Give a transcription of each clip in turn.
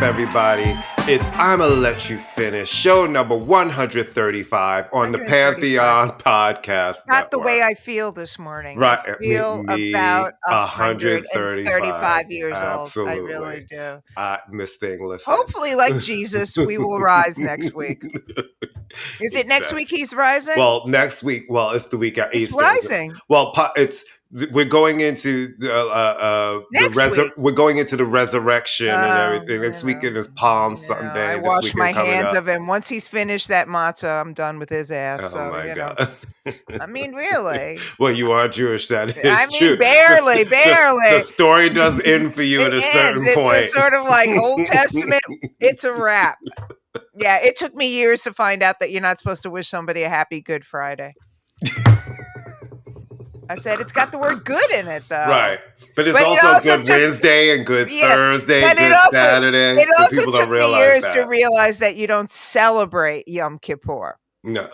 everybody? It's I'ma Let You Finish, show number 135 on the Pantheon Podcast Not the Network. way I feel this morning. Right, I feel me, about 135 135 years Absolutely. old. I really do. Miss Thing, listen. Hopefully, like Jesus, we will rise next week. Is it next week he's rising? Well, next week. Well, it's the week after It's Easter. rising. Well, we're going into we're going into the resurrection and everything. Next weekend is Palm Sunday. I wash my hands of him. Once he's finished that matzah, I'm done with his ass. Oh so my you God. know. I mean, really. Well, you are Jewish. That is I mean, true. barely. The story does end for you at a certain point. It's sort of like Old Testament. It's a wrap. Yeah, it took me years to find out that you're not supposed to wish somebody a happy Good Friday. I said it's got the word good in it, though. Right. But it's also Good Wednesday and Good Thursday, Good Saturday. It also people took don't realize me years that. to realize that you don't celebrate Yom Kippur. No.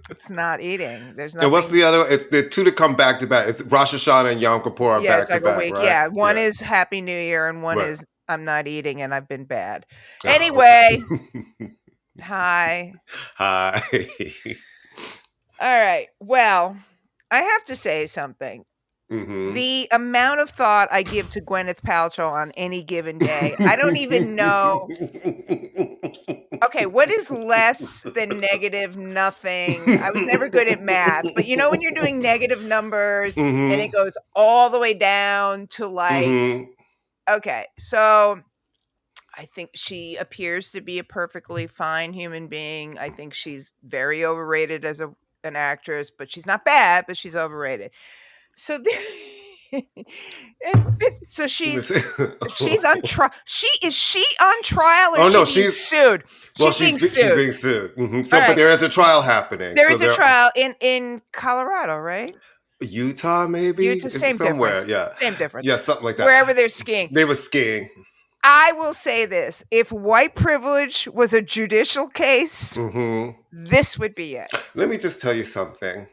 It's not eating. There's nothing. And what's the other? It's the two to come back to back. It's Rosh Hashanah and Yom Kippur are back it's like to back, a week. right? Yeah, one is Happy New Year and one is I'm not eating and I've been bad. Oh, anyway, okay. Hi. Hi. All right. Well, I have to say something. Mm-hmm. The amount of thought I give to Gwyneth Paltrow on any given day, I don't even know. Okay, what is less than negative nothing? I was never good at math, but you know when you're doing negative numbers and it goes all the way down to like, okay, so I think she appears to be a perfectly fine human being. I think she's very overrated as an actress, but she's not bad, but she's overrated. So so she's on trial. Is she on trial or she's sued? She's being sued. She's being sued. Mm-hmm. So, but there is a trial happening. There is a trial in Colorado, right? Utah, maybe. Utah, same somewhere. difference. Yeah, same difference. Yeah, something like that. Wherever they're skiing. They were skiing. I will say this: if white privilege was a judicial case, this would be it. Let me just tell you something.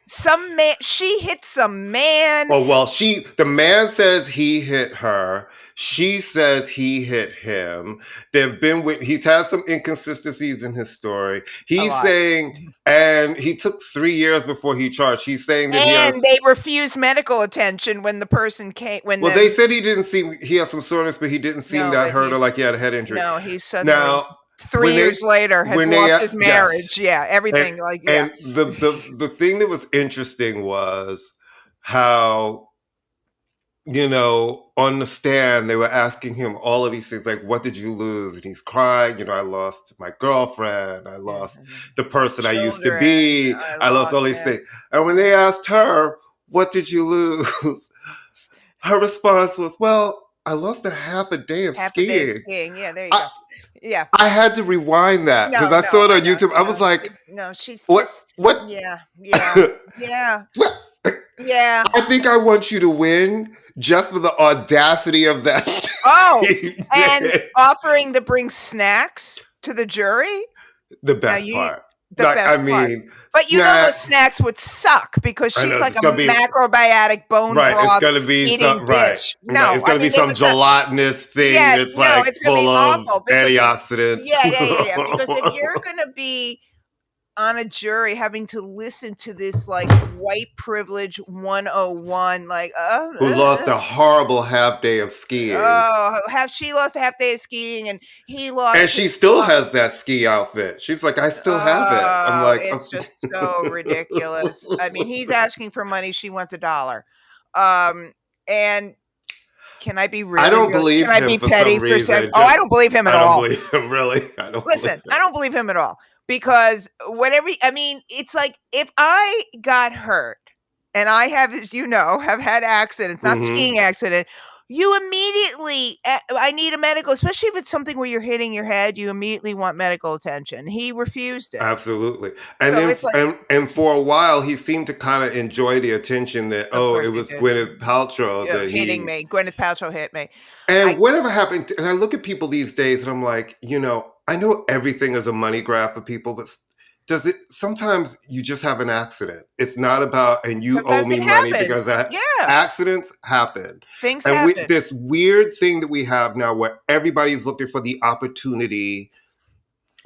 She hit some man. Oh, well, the man says he hit her. She says he hit him. He's had some inconsistencies in his story. He's saying, and he took 3 years before he charged. He's saying that they refused medical attention when the person came. They said he had some soreness, but he didn't seem that hurt or like he had a head injury. No, he's suddenly 3 years later has lost his marriage. Yes. Yeah, everything And the thing that was interesting was how, on the stand, they were asking him all of these things, like, what did you lose? And he's crying, I lost my girlfriend. I lost the person I used to be. I lost all these things. And when they asked her, what did you lose? Her response was, well, I lost a half a day of skiing. Yeah, there you go. Yeah. I had to rewind that because I saw it on YouTube. I was like, she's what? What? Yeah. Yeah. Yeah. I think I want you to win just for the audacity of that. And offering to bring snacks to the jury. The best part. But those snacks would suck because she's like a macrobiotic bone broth. It's gonna be some bitch. No, it's gonna be some gelatinous thing that's it's full of antioxidants. Yeah. Because if you're gonna be on a jury having to listen to this like white privilege 101, who lost a horrible half day of skiing. She lost a half day of skiing and he lost, and she still has that ski outfit. She's like, I still have it. I'm like, it's just so ridiculous. I mean, he's asking for money, she wants $1. And can I be really? I don't believe him. Can I be petty for a second? I don't believe him at all. I don't believe him, really. I don't believe him at all. Because it's like if I got hurt and I have, as you know, have had accidents, not skiing accident, you immediately, I need a medical, especially if it's something where you're hitting your head, you immediately want medical attention. He refused it. Absolutely. And and for a while, he seemed to kind of enjoy the attention that, it was Gwyneth Paltrow that hitting me. Gwyneth Paltrow hit me. And whatever happened, and I look at people these days and I'm like, I know everything is a money grab for people, but does it sometimes you just have an accident. It's not about and you owe Sometimes me it money happens. because Yeah, accidents happen. things And happen. this weird thing that we have now where everybody's looking for the opportunity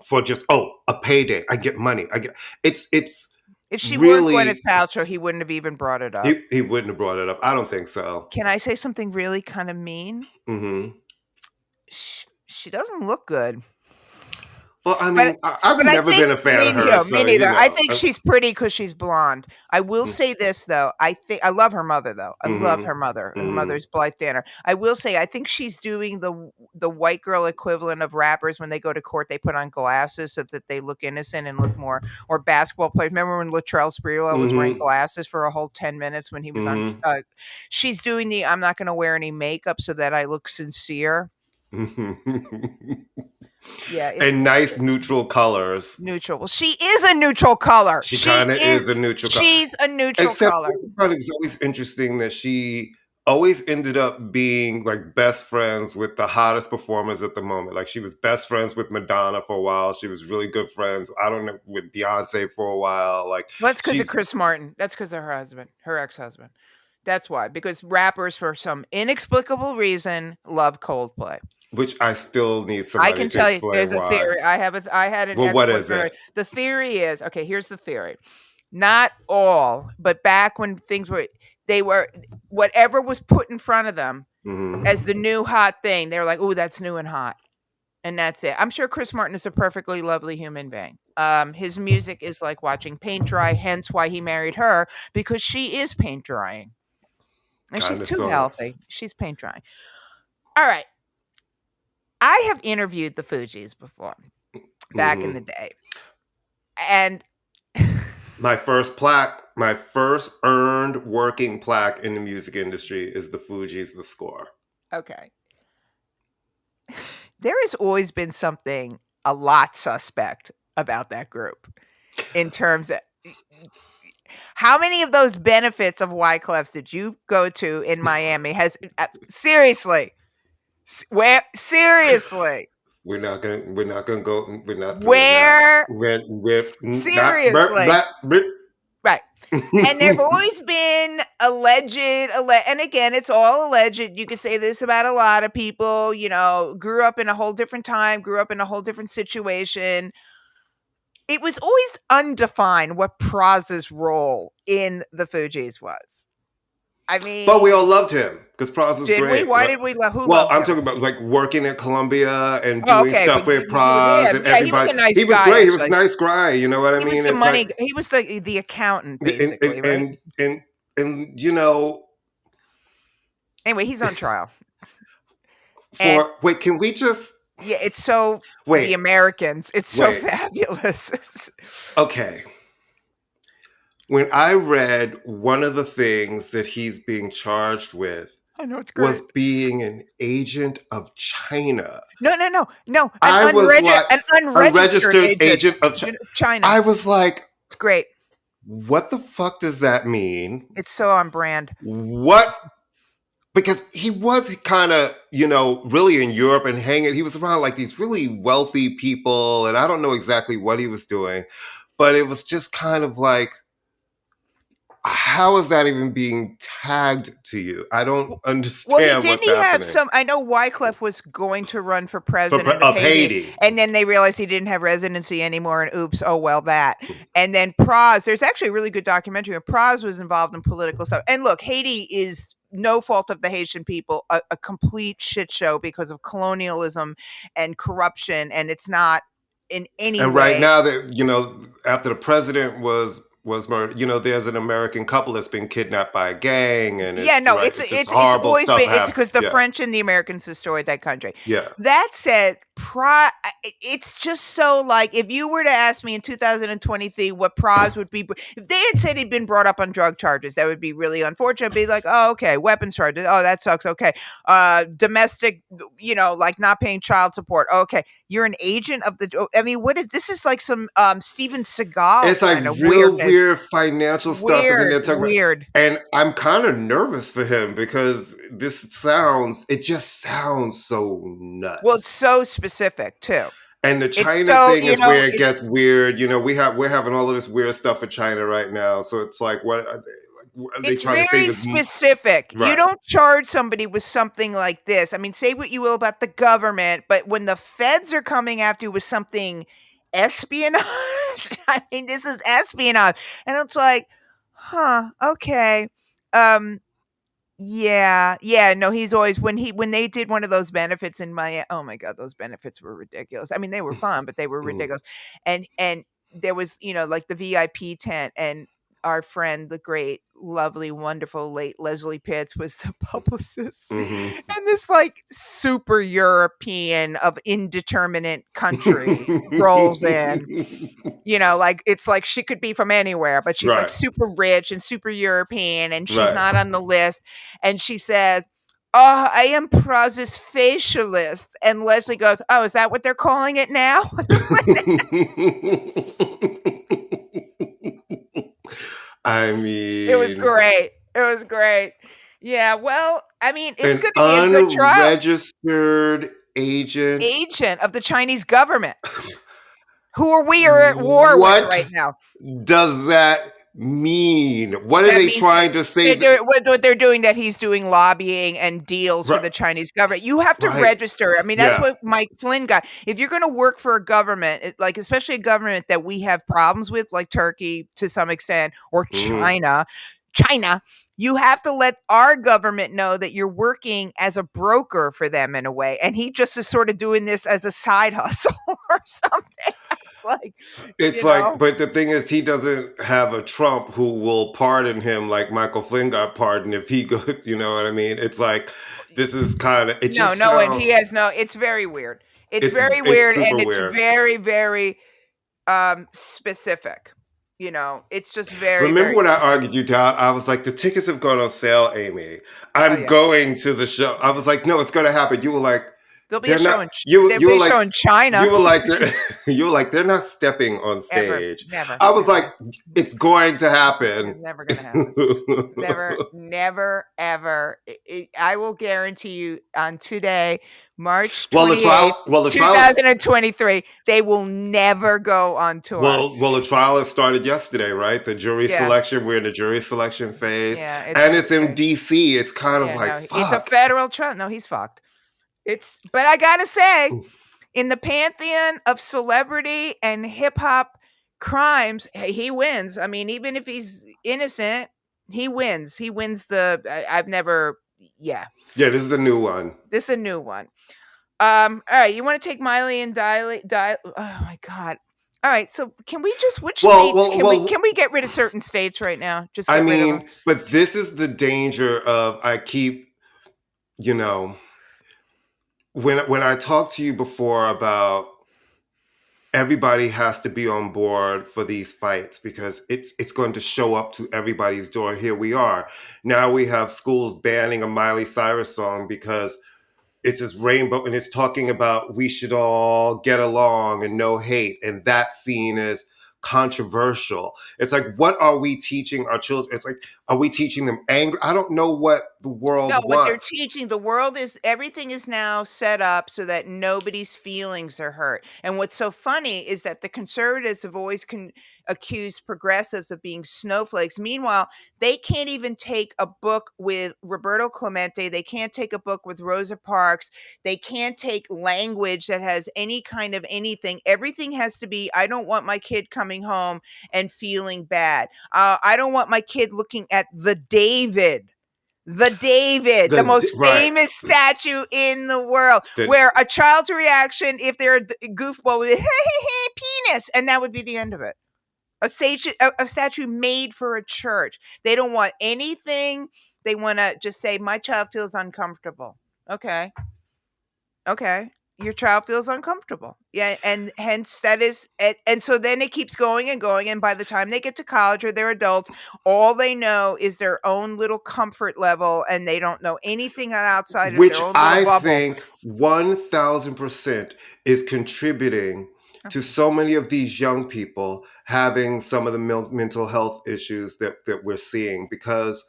for just a payday. I get money. It's If she weren't Gwyneth really Paltrow, he wouldn't have even brought it up. he wouldn't have brought it up. I don't think so. Can I say something really kind of mean? Hmm. She doesn't look good. Well, I But mean, I've but I never think been a fan of her, me so neither. I think she's pretty because she's blonde. I will say this though. I love her mother though. I love hmm her mother. Her hmm mother's Blythe Danner. I will say I think she's doing the white girl equivalent of rappers when they go to court. They put on glasses so that they look innocent and look more. Or basketball players. Remember when Latrell Sprewell was wearing hmm glasses for a whole 10 minutes when he was on? hmm She's doing the I'm not going to wear any makeup so that I look sincere. Yeah, it's and nice neutral colors. neutral. Well, she is a neutral color. She kind of is a neutral color. She's a neutral Except color. I thought it was always interesting that she always ended up being like best friends with the hottest performers at the moment. Like she was best friends with Madonna for a while. She was really good friends, I don't know, with Beyonce for a while. Like Well, that's because of she's, Chris Martin. That's because of her husband, her ex-husband. That's why. Because rappers, for some inexplicable reason, love Coldplay. which I still need I somebody can to tell you, explain there's a why. theory. I had an Well, what is ex-boyfriend. it? The theory is, okay, here's the theory. Not all, but back when things were, they were, whatever was put in front of them Hmm. as the new hot thing, they were like, oh, that's new and hot. And that's it. I'm sure Chris Martin is a perfectly lovely human being. His music is like watching paint dry, hence why he married her, because she is paint drying. And she's Kind of too sort of. healthy. She's paint drying. All right. I have interviewed the Fugees before, back in Hmm. the day. And My first earned working plaque in the music industry is the Fugees, The Score. okay. There has always been something a lot suspect about that group in terms of how many of those benefits of Wyclef's did you go to in Miami? Has seriously, where seriously, We're not gonna go. We're not doing that. where We're not. seriously, right? And there've always been and again, it's all alleged. You could say this about a lot of people. You know, grew up in a whole different time, grew up in a whole different situation. It was always undefined what Praz's role in the Fugees was. I But we mean, all loved him because Pras was did we? great. Why did we love? Who Well, loved I'm him? talking about like working at Columbia and Oh, doing okay, stuff with with Pras him, and yeah, he was everybody. a nice He was guy, great. He was a actually. nice guy. You know what I He was mean? the It's like he was the accountant, and basically, right? and you know Anyway, he's on trial. And wait, can we just yeah, it's so the wait? Americans, it's so Wait. fabulous. Okay. When I read one of the things that he's being charged with I know, it's was great. being an agent of China. No, I was like an unregistered unregistered agent of China. I was like, It's great. what the fuck does that mean? It's so on brand. What? Because he was kind of, really in Europe and hanging. He was around like these really wealthy people, and I don't know exactly what he was doing, but it was just kind of like, how is that even being tagged to you? I don't Well, understand didn't what's he have happening. some? I know Wyclef was going to run for president of Of Haiti, Haiti. and then they realized he didn't have residency anymore, and oops, oh well, that. And then Pras, there's actually a really good documentary where Pras was involved in political stuff. And look, Haiti is no fault of the Haitian people, a complete shit show because of colonialism and corruption, and it's not in any And right way. now that, after the president was murdered, there's an American couple that's been kidnapped by a gang, and Yeah, no, it's just it's horrible always stuff been it's happening. because the Yeah. French and the Americans destroyed that country. Yeah. That said, it's just so like if you were to ask me in 2023 what Pras would be, if they had said he'd been brought up on drug charges, that would be really unfortunate. Be like, oh, okay, weapons charges. Oh, that sucks. Okay, domestic, like not paying child support. Okay, you're an agent of the. I mean, what is this? Is like some Steven Seagal It's like kind of real weirdness. weird financial stuff, and then they're talking about, Weird. and I'm kind of nervous for him because it just sounds so nuts. Well, it's so specific too. And the It's China so, thing is where it gets weird. We're having all of this weird stuff in China right now. So it's like, what are they it's trying to save very as specific. You right? don't charge somebody with something like this. I mean, say what you will about the government, but when the feds are coming after you with something espionage, I mean, this is espionage. And it's like, huh, okay. Um, yeah, no, he's always when they did one of those benefits in my oh my god, those benefits were ridiculous. I mean, they were fun, but they were Mhm. ridiculous. And there was, like the VIP tent and our friend, the great, lovely, wonderful late Leslie Pitts was the publicist. Mhm. And this like super European of indeterminate country rolls in, like, it's like she could be from anywhere, but she's, like, Right. super rich and super European, and she's Right. not on the list, and she says, "Oh, I am Pras's facialist," and Leslie goes, "Oh, is that what they're calling it now?" I It was mean, great. It was great. Yeah, well, I mean, it's an gonna be a good trial. unregistered agent. Agent of the Chinese government, who we are at war with What right now. does that mean? What are That they means trying to say? that what they're doing, that he's doing lobbying and deals for Right. the Chinese government. You have to Right. register. I mean, that's Yeah. what Mike Flynn got. If you're gonna work for a government, like, especially a government that we have problems with, like Turkey to some extent, or Mhm. China, you have to let our government know that you're working as a broker for them in a way, and he just is sort of doing this as a side hustle or something. It's like, It's you like, know? but the thing is, he doesn't have a Trump who will pardon him like Michael Flynn got pardoned if he goes, you know what I mean? It's like, this is kind of, it No, just no, and he sounds, has no it's very weird. It's very it's weird, super and it's weird. very, very, specific. It's just very, Remember very when I specific. argued you down? I was like, the tickets have gone on sale, Amy. Oh, I'm yeah. going to the show. I was like, no, it's going to happen. You were like, There'll be a they're show not, in Ch you, there'll you be were a show like, in China. you were like, you were like, they're not stepping on Ever. stage. Never, I was like, never. it's going to happen. It's never gonna happen. Never, never, ever. I will guarantee you on today, March Well, the 28th, trial, well, the trial is 2023, they will never go on tour. well, the trial has started yesterday, right? The jury Yeah. selection. We're in the jury selection phase, Yeah, it's and it's in yesterday. DC. It's kind of Yeah, like no, it's a fuck. federal trial. No, he's fucked. But I gotta say, in the pantheon of celebrity and hip hop crimes, he wins. I mean, even if he's innocent, he wins. He wins I've never, yeah, Yeah, this is a new one. this is a new one. All right, you want to take Miley and Oh my god. All right, so can we just which Well, states well, well. can we get rid of certain states right now? Just I get rid of them. mean, but this is the danger of I keep, you know, when I talked to you before about everybody has to be on board for these fights because it's going to show up to everybody's door. Here we are. Now we have schools banning a Miley Cyrus song because it's this rainbow and it's talking about we should all get along and no hate, and that scene is controversial. It's like, what are we teaching our children? It's like, are we teaching them anger? I don't know what the No, world what they're wants. teaching the world is everything is now set up so that nobody's feelings are hurt. And what's so funny is that the conservatives have always accused progressives of being snowflakes. Meanwhile, they can't even take a book with Roberto Clemente. They can't take a book with Rosa Parks. They can't take language that has any kind of anything. Everything has to be, I don't want my kid coming home and feeling bad. I don't want my kid looking at the most Right. famous statue in the world, The, where a child's reaction, if they're a goofball, would be, hey, hey, hey, penis, and that would be the end of it. A statue made for a church. They don't want anything. They want to just say, my child feels uncomfortable. Okay. Okay. Your child feels uncomfortable. Yeah, and hence that is and so then it keeps going and going, and by the time they get to college or they're adults, all they know is their own little comfort level, and they don't know anything outside of which their own little I bubble. think 1000% is contributing to Okay. so many of these young people having some of the mental health issues that we're seeing. Because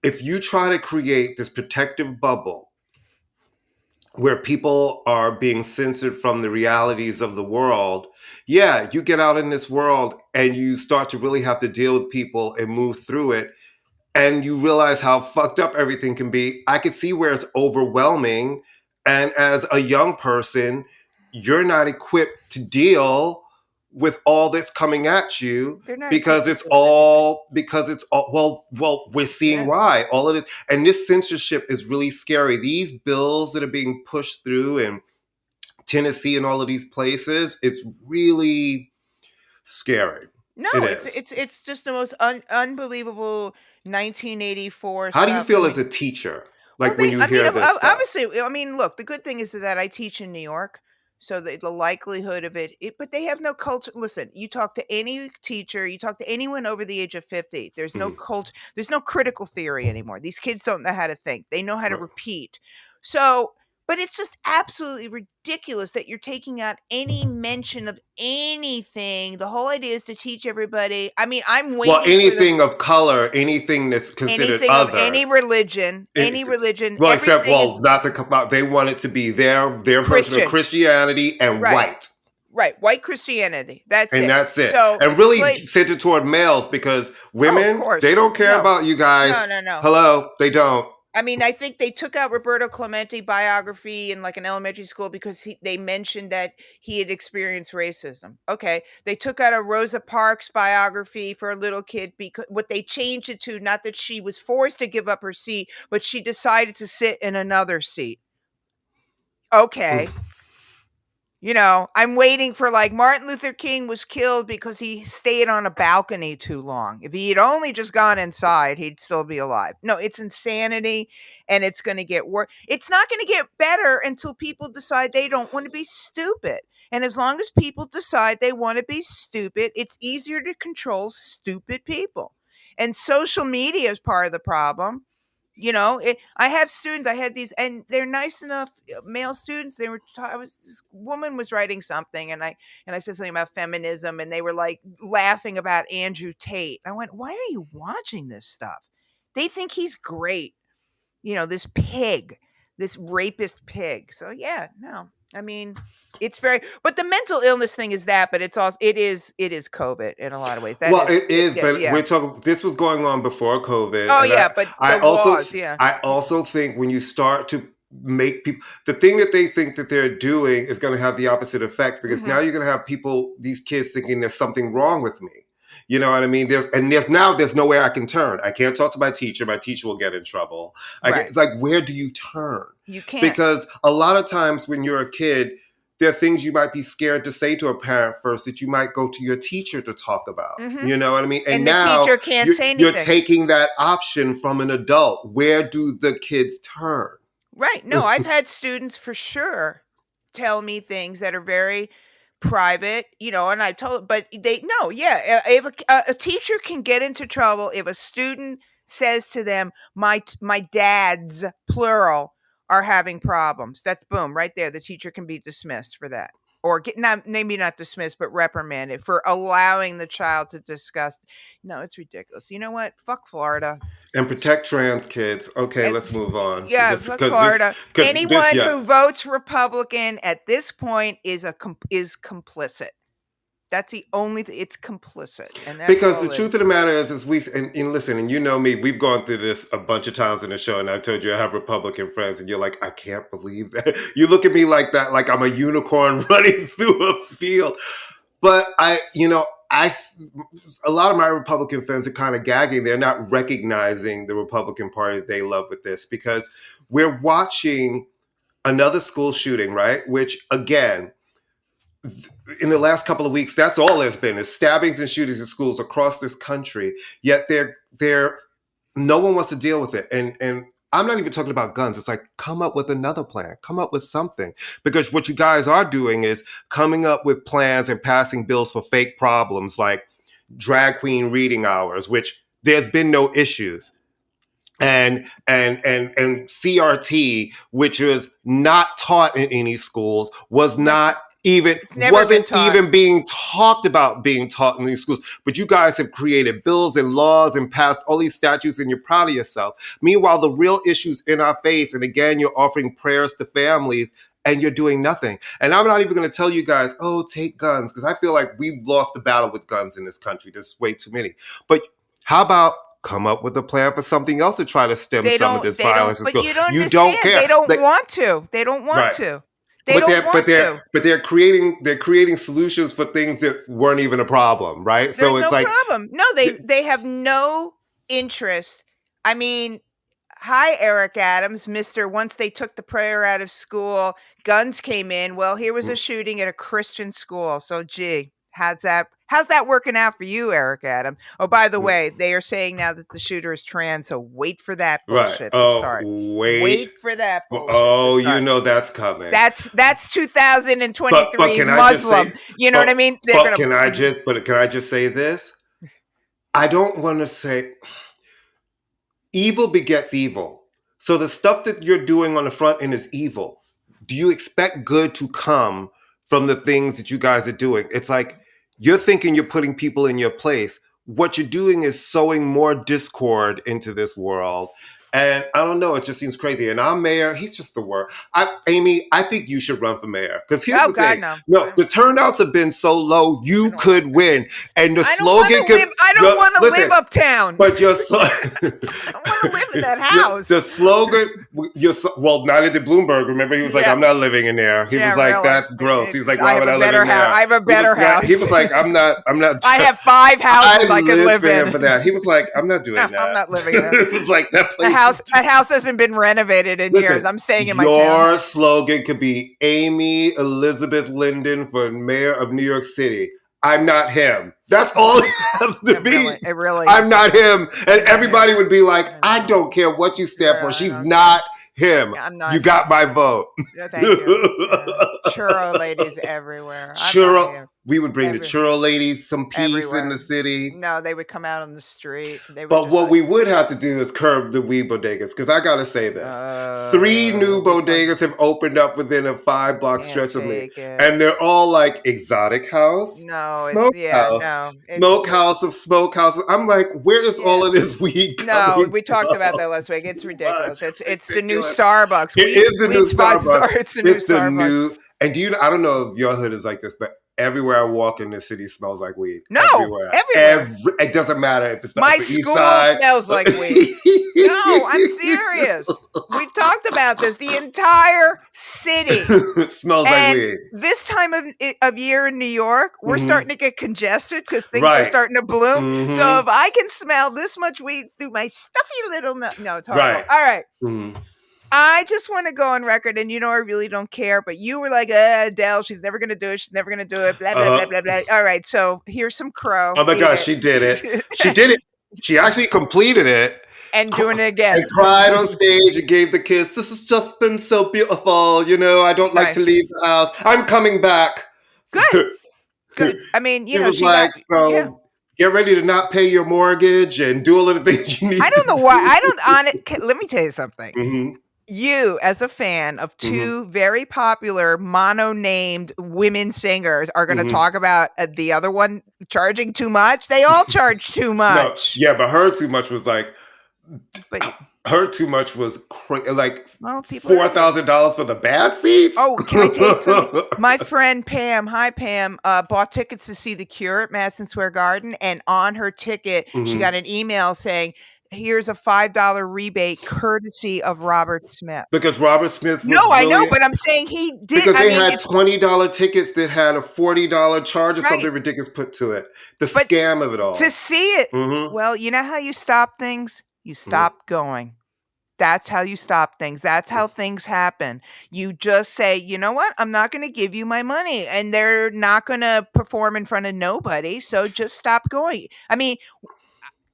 if you try to create this protective bubble where people are being censored from the realities of the world, yeah, you get out in this world and you start to really have to deal with people and move through it, and you realize how fucked up everything can be. I could see where it's overwhelming. And as a young person, you're not equipped to deal with all that's coming at you They're not because equipped to it's deal with anything. all because it's all we're seeing Yeah. why all of this, and this censorship is really scary. These bills that are being pushed through in Tennessee and all of these places, it's really scary. No, It it's is. it's it's just the most unbelievable 1984 How do you stuff. I feel as mean, a teacher, well, like when you I mean, hear this stuff? obviously, I mean, look, the good thing is that I teach in New York, so the likelihood of but they have no culture. Listen, you talk to any teacher, you talk to anyone over the age of 50, there's no Mhm. culture, there's no critical theory anymore. These kids don't know how to think. They know how to Right. repeat. So, but it's just absolutely ridiculous that you're taking out any mention of anything. The whole idea is to teach everybody. I mean, I'm Well, waiting for the anything of color, anything that's considered anything of other, any religion, well, except everything is not to come out. They want it to be their version of Christian. Christianity and Right, white, right, white Christianity, that's and it. that's it. So, And really centered toward males because oh, of women, they course. don't care No. about you No, guys. no, no. Hello, they don't. I mean, I think they took out Roberto Clemente biography in, like, an elementary school because they mentioned that he had experienced racism. Okay. They took out a Rosa Parks biography for a little kid because what they changed it to, not that she was forced to give up her seat, but she decided to sit in another seat. Okay. You know, I'm waiting for, like, Martin Luther King was killed because he stayed on a balcony too long. If he had only just gone inside, he'd still be alive. No, it's insanity, and it's gonna get worse. It's not gonna get better until people decide they don't wanna be stupid, and as long as people decide they wanna be stupid, it's easier to control stupid people, and social media is part of the problem. You know, I have students. I had these, and they're nice enough male students. They were. I was this woman was writing something, and I said something about feminism, and they were like laughing about Andrew Tate. I went, "Why are you watching this stuff?" They think he's great. You know, this pig, this rapist pig. So yeah, no. I mean, it's very. But the mental illness thing is that, but it's also it is COVID in a lot of ways. That Well, is it is, yeah, but yeah. we're talking. This was going on before COVID, Oh and yeah, but I the also, laws, yeah. I also think when you start to make people, the thing that they think that they're doing is going to have the opposite effect because Hmm. now you're going to have people, these kids, thinking there's something wrong with me. You know what I mean? There's nowhere I can turn. I can't talk to my teacher. My teacher will get in trouble. Right. It's like, where do you turn? You can't. Because a lot of times when you're a kid, there are things you might be scared to say to a parent first that you might go to your teacher to talk about. Mhm. You know what I mean? And And the now teacher can't say you're anything. taking that option from an adult. Where do the kids turn? Right. No, I've had students for sure tell me things that are very private, you know, and I told, but they no, yeah, if a teacher can get into trouble if a student says to them, my dads plural are having problems. That's boom right there. The teacher can be dismissed for that. Or get not maybe not dismissed, but reprimanded for allowing the child to discuss. No, it's ridiculous. You know what? Fuck Florida. And protect trans kids. Okay, And let's move on. yeah, This fuck because Florida. this, Anyone yeah. who votes Republican at this point is complicit. That's the only it's complicit, and that's Because the all it is. truth of the matter is and listen, and you know me, we've gone through this a bunch of times in the show, and I've told you I have Republican friends, and you're like, I can't believe that. You look at me like that, like I'm a unicorn running through a field. But a lot of my Republican friends are kind of gagging. They're not recognizing the Republican Party they love with this because we're watching another school shooting, right? Which again, in the last couple of weeks, that's all there's been is stabbings and shootings in schools across this country. Yet they're no one wants to deal with it. And I'm not even talking about guns. It's like, come up with another plan, come up with something. Because what you guys are doing is coming up with plans and passing bills for fake problems like drag queen reading hours, which there's been no issues. And CRT, which was not taught in any schools, was No, not even it's never been wasn't taught. even being talked about being taught in these schools, but you guys have created bills and laws and passed all these statutes and you're proud of yourself. Meanwhile, the real issues in our face, and again, you're offering prayers to families and you're doing nothing. And I'm not even going to tell you guys, oh, take guns, because I feel like we've lost the battle with guns in this country. There's way too many. But how about come up with a plan for something else to try to stem some of this violence in But school? you don't You don't understand. care. They don't want to. They don't want to. But they're creating solutions for things that weren't even a problem, right? There's no problem. No, they have no interest. I mean, hi, Eric Adams, Mr. Once they took the prayer out of school, guns came in. Well, here was a shooting at a Christian school. So, gee, how's that working out for you, Eric Adams? Oh, by the way, they are saying now that the shooter is trans. So wait for that bullshit to start. Wait for that bullshit. Oh, you know that's coming. That's 2023's Muslim. You know what I mean? Can I just say this? I don't want to say evil begets evil. So the stuff that you're doing on the front end is evil. Do you expect good to come from the things that you guys are doing? It's like you're thinking you're putting people in your place. What you're doing is sowing more discord into this world. And I don't know, it just seems crazy. And our mayor, he's just the worst. Amy, I think you should run for mayor. Because here's the thing. No, the turnouts have been so low, you could win. And the slogan could... I don't want to live uptown. But your... I don't want to live in that house. The slogan... Well, neither did Bloomberg. Remember, he was like, I'm not living in there. He was like, that's gross. He was like, why would I live in there? I have a better house. He was like, I'm not... I have 5 houses I could live in. For that. He was like, I'm not doing that. I'm not living there. It was like, that place... That house hasn't been renovated in years. I'm staying in my town. Your slogan could be Amy Elizabeth Linden for mayor of New York City. I'm not him. That's all it has to be. It really I'm not him. And everybody would be like, I don't care what you stand for. She's not him. You got my vote. Thank you. Churro ladies everywhere. We would bring the churro ladies some peace in the city. No, they would come out on the street. But what we would have to do is curb the weed bodegas. Because I got to say this. 3 new bodegas have opened up within a 5-block stretch of me. And they're all like exotic house. Smokehouse of smokehouses. I'm like, where is all of this weed coming No, we talked about that last week. It's ridiculous. It's the new Starbucks. It is the new Starbucks. It's the new Starbucks. And I don't know if your hood is like this, but everywhere I walk in this city smells like weed. No, everywhere. It doesn't matter if it's the My East school Side. smells like weed. No, I'm serious. We've talked about this. The entire city smells like weed. This time of year in New York, we're starting to get congested because things are starting to bloom. So if I can smell this much weed through my stuffy little no, it's horrible. Right. All right. I just want to go on record, and I really don't care, but you were like, Adele, she's never going to do it. She's never going to do it. Blah, blah, blah, blah, blah. All right. So here's some crow. Oh my gosh, she did it. She did it. She actually completed it. And doing it again. And cried on stage and gave the kiss. This has just been so beautiful. I don't like to leave the house. I'm coming back. Good. I mean, she like, get ready to not pay your mortgage and do all of the things you need. I don't know why. Let me tell you something. You, as a fan of 2 very popular mono-named women singers, are going to talk about the other one charging too much. They all charge too much. No, but her too much was like... Her too much was like $4,000 for the bad seats. Oh, can I tell you something? My friend Pam, hi Pam, bought tickets to see The Cure at Madison Square Garden, and on her ticket, she got an email saying, here's a $5 rebate courtesy of Robert Smith. Because Robert Smith was I know, but I'm saying he did. Because they had $20 tickets that had a $40 charge or something ridiculous put to it. The scam of it all. To see it. Well, you know how you stop things? You stop going. That's how you stop things. That's how things happen. You just say, you know what? I'm not going to give you my money. And they're not going to perform in front of nobody. So just stop going. I mean,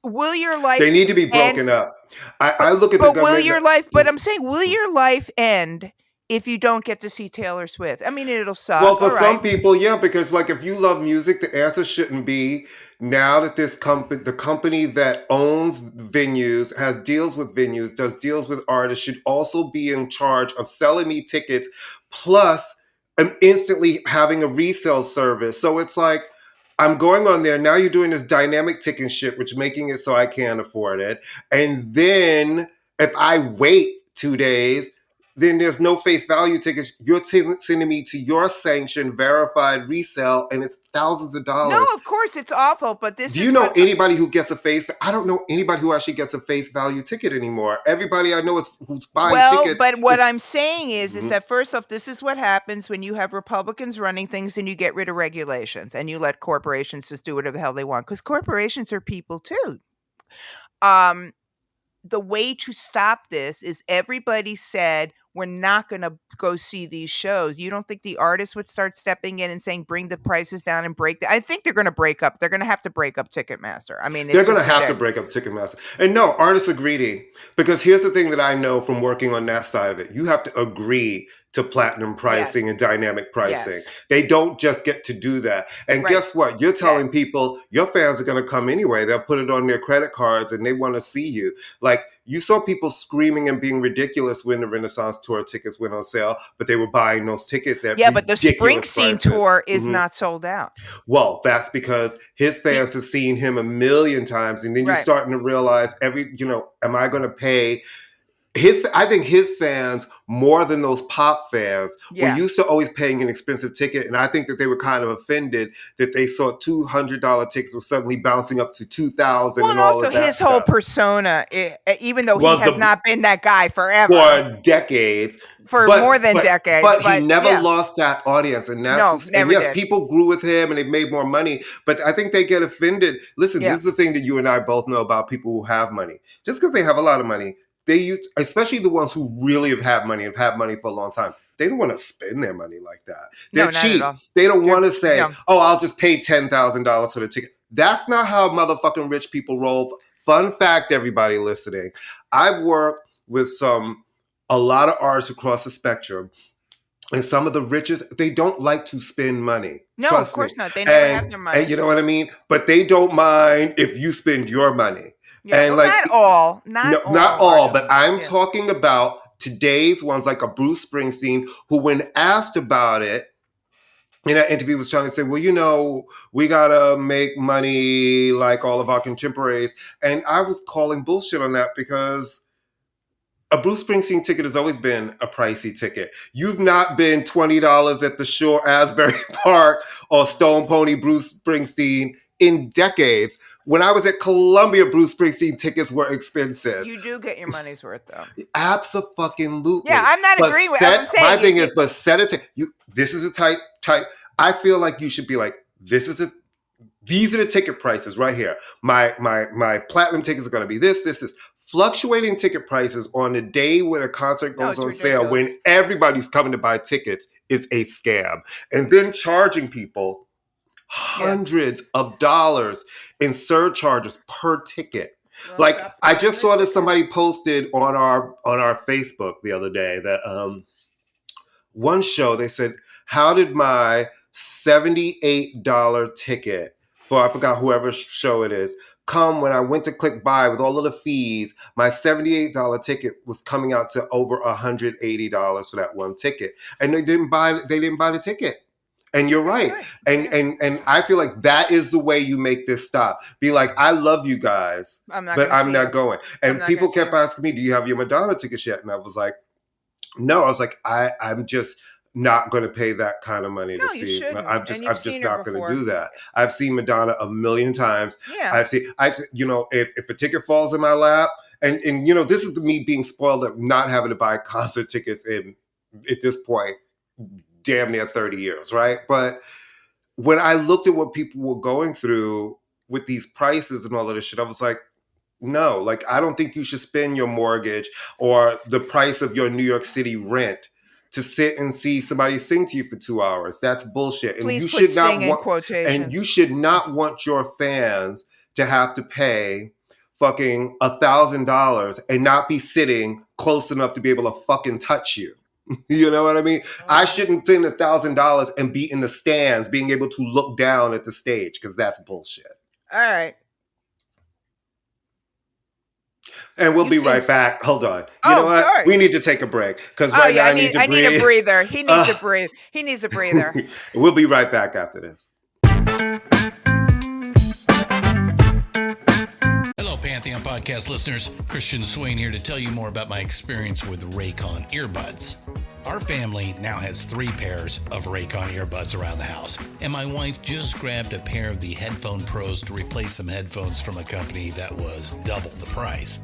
will your life... They need to be broken up. I look at the government... But I'm saying, will your life end if you don't get to see Taylor Swift? I mean, it'll suck. Well, for some people, yeah, because like if you love music, the answer shouldn't be now that the company that owns venues, has deals with venues, does deals with artists, should also be in charge of selling me tickets, plus instantly having a resale service. So it's like, I'm going on there. Now you're doing this dynamic ticking shit, which making it so I can't afford it. And then if I wait 2 days, then there's no face value tickets. You're sending me to your sanctioned verified resale, and it's thousands of No, dollars. of course it's awful, but this Do is you know what anybody who gets a face? I don't know anybody who actually gets a face value ticket anymore. Everybody I know is who's buying well, tickets but what is. I'm saying is Mhm. that first off, this is what happens when you have Republicans running things and you get rid of regulations and you let corporations just do whatever the hell they want because corporations are people too. Um, the way to stop this is everybody said, "We're not gonna go see these shows." You don't think the artists would start stepping in and saying, "Bring the prices down and break the" I think they're gonna break up. They're gonna have to break up Ticketmaster. I mean, They're it's going just to have to ridiculous. break up Ticketmaster. And no, artists are greedy because here's the thing that I know from working on that side of it. You have to agree to platinum Yes. pricing and dynamic pricing. Yes. They don't just get to do that. And Right. guess what? You're Yes. telling people your fans are going to come anyway. They'll put it on their credit cards and they want to see you. Like you saw people screaming and being ridiculous when the Renaissance tour tickets went on sale, but they were buying those tickets at Yeah, but the ridiculous Springsteen prices. tour is Mhm. not sold out. Well, that's because his He fans have seen him a million times, and then you're Right. starting to realize am I going to pay I think his fans more than those pop fans were Yeah. used to always paying an expensive ticket, and I think that they were kind of offended that they saw $200 tickets were suddenly bouncing up to 2,000 Well, and and all also of that his whole stuff. persona, even though he Well, has not been that guy forever, for decades, for more but than but decades, but he but never yeah. lost that audience, and No, and never yes, did. people grew with him and they made more money, but I think they get offended. Listen, Yeah. this is the thing that you and I both know about people who have money. Just because they have a lot of money, they use, especially the ones who really have had money for a long time. They don't want to spend their money like that. They're No, not at cheap. all. They don't They're want to say, no. "Oh, I'll just pay $10,000 for the ticket." That's not how motherfucking rich people roll. Fun fact, everybody listening: I've worked with a lot of artists across the spectrum, and some of the richest, they don't like to spend money. No, of Trust me. course not. They never have And their and money. you know what I mean? But they don't mind if you spend your money. Yeah, And well, like, not no, not all all, artists. but I'm Yeah. talking about today's ones like a Bruce Springsteen, who when asked about it in that interview was trying to say, well, we gotta make money like all of our contemporaries. And I was calling bullshit on that because a Bruce Springsteen ticket has always been a pricey ticket. You've not been $20 at the Shore Asbury Park or Stone Pony Bruce Springsteen in decades. When I was at Columbia, Bruce Springsteen tickets were expensive. You do get your money's worth, though. Yeah, Absolutely. I'm not But agreeing with I'm my saying thing you is, but set it to you. This is a type. I feel like you should be like, these are the ticket prices right here. My platinum tickets are going to be this is fluctuating ticket prices on the day when a concert No, goes it's on sale ridiculous. when everybody's coming to buy tickets is a scam. And then charging people Yeah. hundreds of dollars in surcharges per ticket. Well, Like stop I buying just their saw that tickets. somebody posted on our Facebook the other day that one show they said, how did my $78 ticket for, I forgot whoever show it is, come when I went to click buy with all of the fees? My $78 ticket was coming out to over $180 for that one ticket. And they didn't buy the ticket. And you're right. Okay. And Yeah. and I feel like that is the way you make this stop. Be like, I love you guys, I'm not but gonna I'm see not him. going. I'm And not gonna people see kept him. asking me, do you have your Madonna tickets yet? And I was like, no. I was like, I'm just not going to pay that kind of money to No, you see. shouldn't, and you've I'm just seen her not going to before. do that. I've seen Madonna a million times. Yeah. If a ticket falls in my lap, and this is me being spoiled of not having to buy concert tickets in at this point, damn near 30 years, right? But when I looked at what people were going through with these prices and all of this shit, I was like, no, like I don't think you should spend your mortgage or the price of your New York City rent to sit and see somebody sing to you for 2 hours. That's bullshit. Please put sing in quotations. You should not want your fans to have to pay fucking $1,000 and not be sitting close enough to be able to fucking touch you. You know what I mean? I shouldn't spend $1,000 and be in the stands being able to look down at the stage because that's bullshit. All right. And we'll be right back. Hold on. You know what? Sorry. We need to take a break because now I need to breathe. I need a breather. He needs a breathe. He needs a breather. We'll be right back after this. podcast listeners. Christian Swain here to tell you more about my experience with Raycon earbuds. Our family now has 3 pairs of Raycon earbuds around the house, and my wife just grabbed a pair of the Headphone Pros to replace some headphones from a company that was double the price.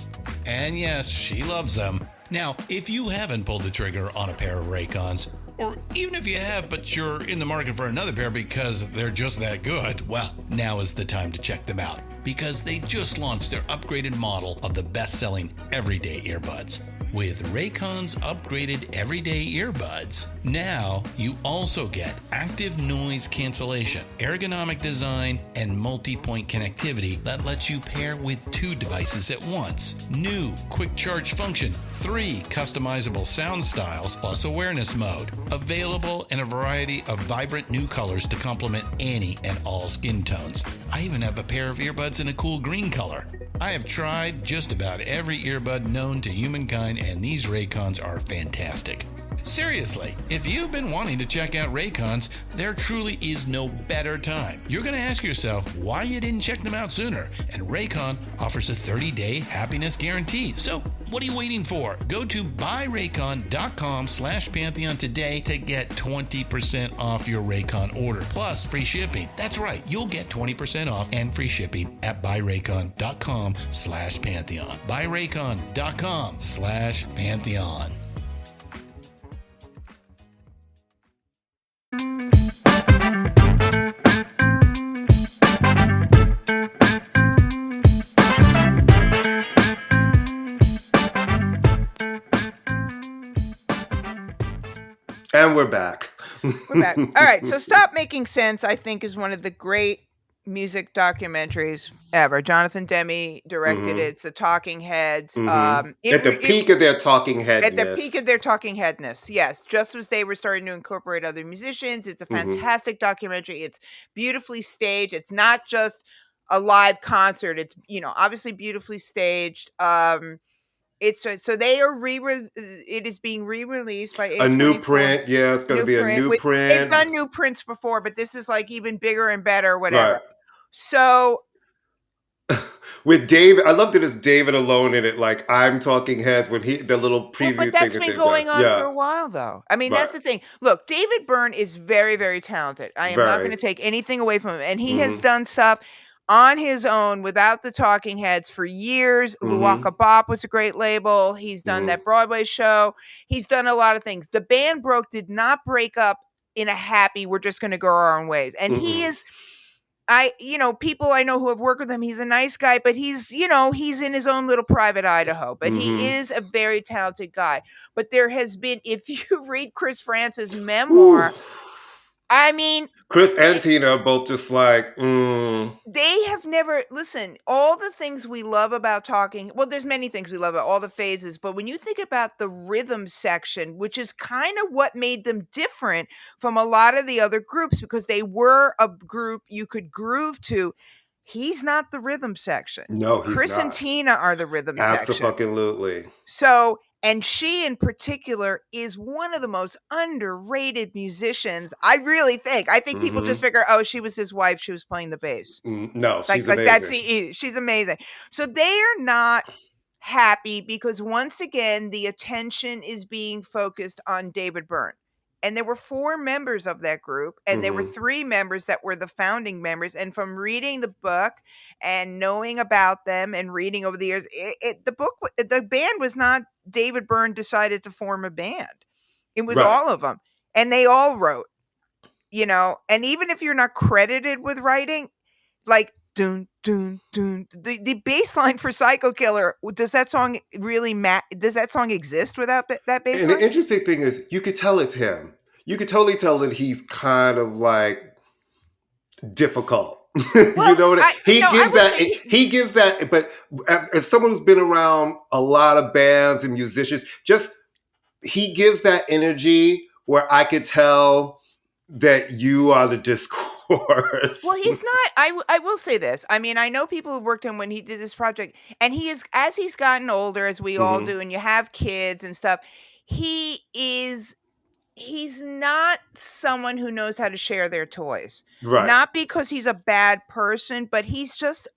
And yes, she loves them. Now, if you haven't pulled the trigger on a pair of Raycons, or even if you have, but you're in the market for another pair because they're just that good, well, now is the time to check them out, because they just launched their upgraded model of the best-selling everyday earbuds. With Raycon's upgraded everyday earbuds, now you also get active noise cancellation, ergonomic design, and multi-point connectivity that lets you pair with 2 devices at once. New quick charge function, 3 customizable sound styles, plus awareness mode. Available in a variety of vibrant new colors to complement any and all skin tones. I even have a pair of earbuds in a cool green color. I have tried just about every earbud known to humankind, and these Raycons are fantastic. Seriously, if you've been wanting to check out Raycons, there truly is no better time. You're going to ask yourself why you didn't check them out sooner, and Raycon offers a 30-day happiness guarantee. So what are you waiting for? Go to buyraycon.com/Pantheon today to get 20% off your Raycon order, plus free shipping. That's right, you'll get 20% off and free shipping at buyraycon.com/Pantheon. buyraycon.com/Pantheon. And we're back. We're back. All right. So Stop Making Sense, I think, is one of the great music documentaries ever. Jonathan Demme directed it. It's the Talking Heads. At the peak of their talking headness. At the peak of their talking headness, yes. Just as they were starting to incorporate other musicians. It's a fantastic documentary. It's beautifully staged. It's not just a live concert. It's, obviously beautifully staged. It's so they are it is being re-released by A24. A new print. Yeah, it's going to be a new print. They've done new prints before, but this is like even bigger and better, whatever. Right. So with David, I loved it as David alone in it. Like I'm Talking Heads when the little preview but that's been going on for a while, though. I mean, that's the thing. Look, David Byrne is very, very talented. I am not going to take anything away from him, and he has done stuff on his own without the Talking Heads for years. Luwaka Bop was a great label. He's done that Broadway show. He's done a lot of things. The band did not break up in a happy, we're just going to go our own ways. And he is, people I know who have worked with him, he's a nice guy, but he's in his own little private Idaho, but he is a very talented guy. But there has been, if you read Chris France's memoir, I mean, Chris and Tina are both just like, They have never, listen, all the things we love about talking, well, there's many things we love about all the phases, but when you think about the rhythm section, which is kind of what made them different from a lot of the other groups, because they were a group you could groove to, he's not the rhythm section. No, he's Chris not. and Tina are the rhythm section. Absolutely. So, and she in particular is one of the most underrated musicians. I think people just figure, oh, she was his wife. She was playing the bass. No, she's amazing. She's amazing. So they are not happy because once again, the attention is being focused on David Byrne. And there were 4 members of that group, and there were 3 members that were the founding members. And from reading the book and knowing about them and reading over the years, the band was not David Byrne decided to form a band. It was all of them. And they all wrote, and even if you're not credited with writing, like, dun, dun, dun, the bass line for Psycho Killer, does that song exist without that bass line? And the interesting thing is, you could tell it's him. You could totally tell that he's kind of like difficult. Well, he gives that. But as someone who's been around a lot of bands and musicians, he gives that energy where I could tell that you are the discourse. Well, he's not. I will say this. I mean, I know people who worked on when he did this project, and he is, as he's gotten older, as we all do, and you have kids and stuff, he's not someone who knows how to share their toys. Right. Not because he's a bad person, but he's just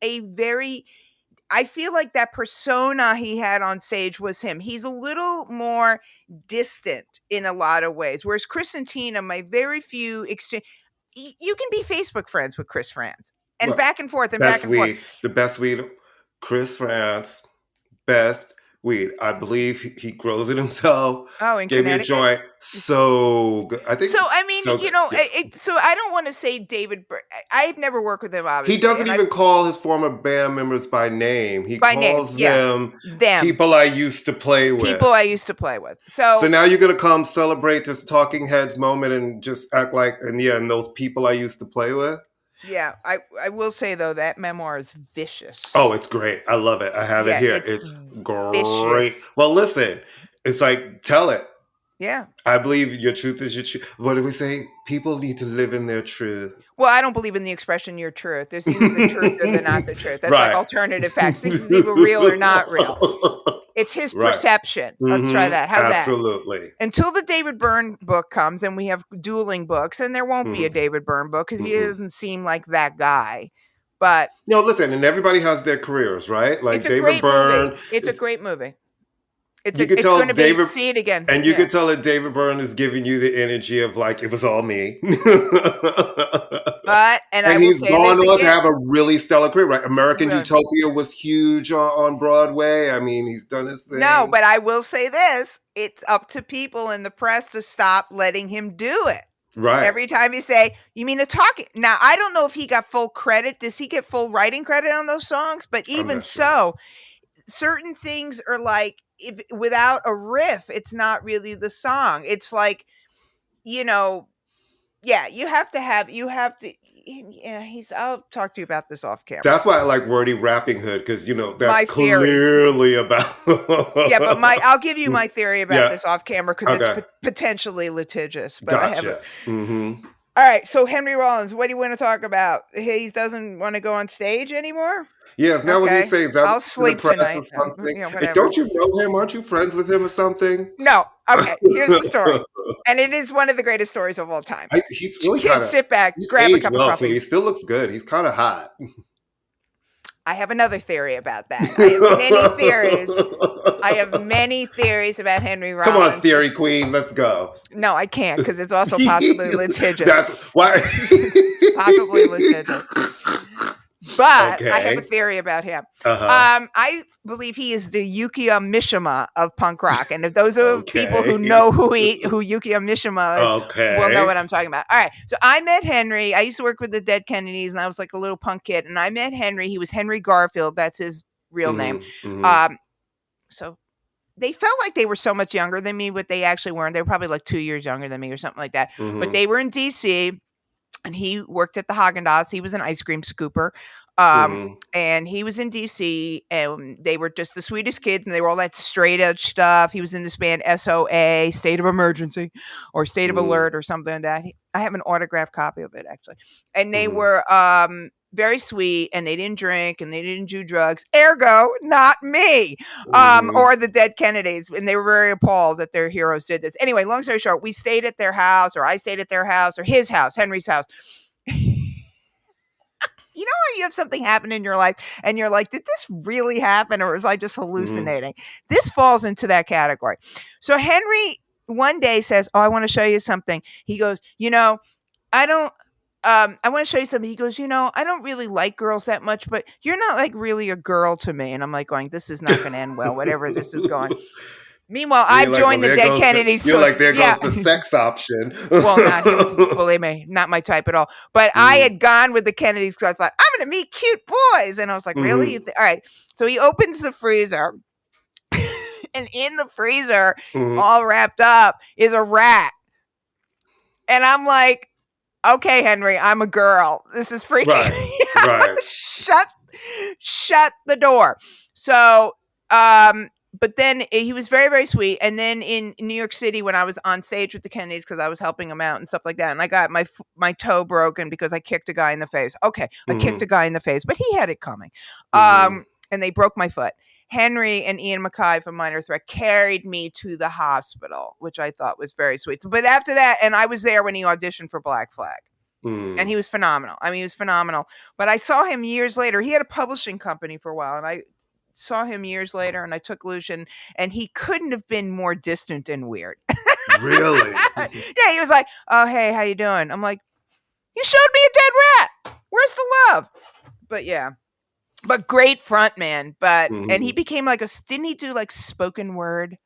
I feel like that persona he had on stage was him. He's a little more distant in a lot of ways. Whereas Chris and Tina, my very few exchange, you can be Facebook friends with Chris Frantz and back and forth and back and forth. The best weed, Chris Frantz, best weed. I believe he grows it himself. Oh, in Gave Connecticut? me a joint. So good. I think so. I mean, so so I don't want to say David. I've never worked with him. Obviously, he doesn't even call his former band members by name. He calls them people I used to play with. People I used to play with. So now you're gonna come celebrate this Talking Heads moment and just act like and those people I used to play with. Yeah, I will say though that memoir is vicious. Oh, it's great. I love it. I have it here. It's great. Vicious. Well, listen, it's like tell it. Yeah. I believe your truth is your truth. What do we say? People need to live in their truth. Well, I don't believe in the expression your truth. There's either the truth or the not the truth. That's like alternative facts. This is either real or not real. It's his perception. Let's try that. How's that? Absolutely. Until the David Byrne book comes and we have dueling books, and there won't be a David Byrne book because he doesn't seem like that guy. But listen, and everybody has their careers, right? Like David Byrne. It's a great movie. It's going to be see it again. And you can tell that David Byrne is giving you the energy of like, it was all me. But, and I will he's say gone this on again. to have a really stellar career, right? American Utopia was huge on Broadway. I mean, he's done his thing. No, but I will say this. It's up to people in the press to stop letting him do it. Right. Every time you say, you mean a talking. Now, I don't know if he got full credit. Does he get full writing credit on those songs? But even so, certain things are like, if without a riff, it's not really the song. It's like, you have to. Yeah, I'll talk to you about this off camera. That's why I like Wordy Rapping Hood because that's clearly about. Yeah, but I'll give you my theory about this off camera because it's potentially litigious. But gotcha. All right, so Henry Rollins, what do you want to talk about? He doesn't want to go on stage anymore? Yes, now what he says, I'll sleep tonight. Or something. Hey, don't you know him? Aren't you friends with him or something? No. Okay, here's the story. And it is one of the greatest stories of all time. He's really sit back, grab a cup of coffee. He still looks good. He's kind of hot. I have another theory about that. I have many theories. I have many theories about Henry Rollins. Come on, theory queen, let's go. No, I can't because it's also possibly litigious. That's why. Possibly litigious. But I have a theory about him. I believe he is the Yukio Mishima of punk rock. And if those are people who know who Yukio Mishima is, will know what I'm talking about. All right. So I met Henry. I used to work with the Dead Kennedys, and I was like a little punk kid. And I met Henry. He was Henry Garfield. That's his real name. So they felt like they were so much younger than me, but they actually weren't. They were probably like 2 years younger than me or something like that. But they were in D.C., and he worked at the Haagen-Dazs. He was an ice cream scooper. And he was in DC, and they were just the sweetest kids, and they were all that straight edge stuff. He was in this band SOA, State of Emergency, or State of Alert, or something like that. I have an autographed copy of it, actually. And they were very sweet, and they didn't drink, and they didn't do drugs. Ergo, not me, or the Dead Kennedys. And they were very appalled that their heroes did this. Anyway, long story short, we stayed at their house, or I stayed at their house, or his house, Henry's house. You know how you have something happen in your life and you're like, did this really happen or was I just hallucinating? This falls into that category. So Henry one day says, I want to show you something. He goes, I want to show you something. He goes, I don't really like girls that much, but you're not like really a girl to me. And I'm like going, this is not going to end well, whatever this is going. Meanwhile, I've joined the Dead Kennedys. You're like, there goes the sex option. Well, he was, believe me, not my type at all. But I had gone with the Kennedys because I thought, I'm going to meet cute boys. And I was like, really? All right. So he opens the freezer. And in the freezer, all wrapped up, is a rat. And I'm like, okay, Henry, I'm a girl. This is freaking right. Shut the door. So, but then he was very, very sweet. And then in New York City, when I was on stage with the Kennedys, because I was helping him out and stuff like that, and I got my toe broken because I kicked a guy in the face. Okay, I kicked a guy in the face, but he had it coming. And they broke my foot. Henry and Ian MacKaye from Minor Threat carried me to the hospital, which I thought was very sweet. But after that, and I was there when he auditioned for Black Flag. And he was phenomenal. I mean, he was phenomenal. But I saw him years later. He had a publishing company for a while, and saw him years later, and I took Lucian, and he couldn't have been more distant and weird. Really? Yeah, he was like, "Oh, hey, how you doing?" I'm like, "You showed me a dead rat. Where's the love?" But yeah. But great front man. But and he became like didn't he do like spoken word?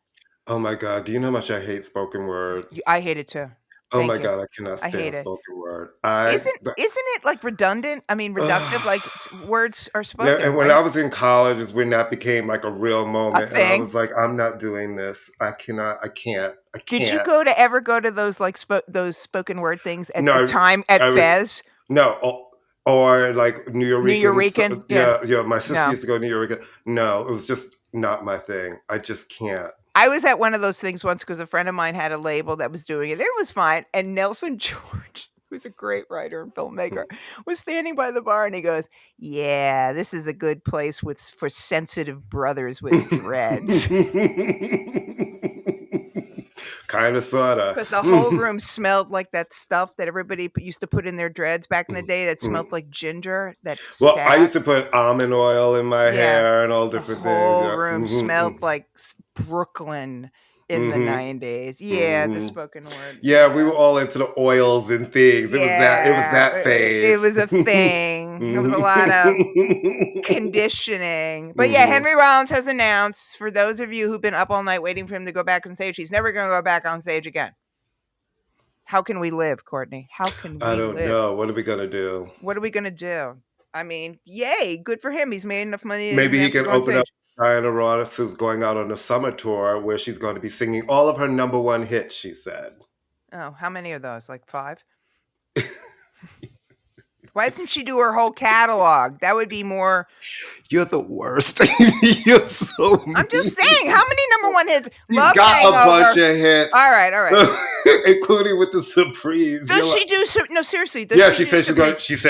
Oh my God. Do you know how much I hate spoken word? I hate it too. Oh Thank my you. God, I cannot I stand hate it. spoken word. Isn't it like redundant? I mean, reductive, like words are Yeah, spoken, and when right? I was in college is when that became like a real moment, and I thing? was like, I'm not doing this. I can't. Did you ever go to those like those spoken word things at the No, time at I Fez? no, or like New York. Yeah. Yeah, my sister No. used to go to New York. No, it was just not my thing. I just can't. I was at one of those things once because a friend of mine had a label that was doing it. It was fine. And Nelson George, who's a great writer and filmmaker, was standing by the bar and he goes, "Yeah, this is a good place for sensitive brothers with dreads." Kind of, sort of. Because the whole room smelled like that stuff that everybody used to put in their dreads back in the day that smelled like ginger. Well, I used to put almond oil in my hair and all The different whole things. Yeah. room smelled like Brooklyn in the 90s. Yeah, the spoken word. Yeah, we were all into the oils and things. It was that phase. It was a thing. There was a lot of conditioning. But yeah, Henry Rollins has announced, for those of you who've been up all night waiting for him to go back on stage, he's never going to go back on stage again. How can we live, Courtney? How can we live? I don't know. What are we going to do? What are we going to do? I mean, yay, good for him. He's made enough money. Maybe he can open up Diana Ross, who's going out on a summer tour where she's going to be singing all of her number one hits, she said. Oh, how many are those? Like 5? Why doesn't she do her whole catalog? That would be more. You're the worst. You're so mean. I'm just saying, how many number one hits? She's got a bunch of hits. All right. Including with the Supremes. Does she do? No, seriously. She said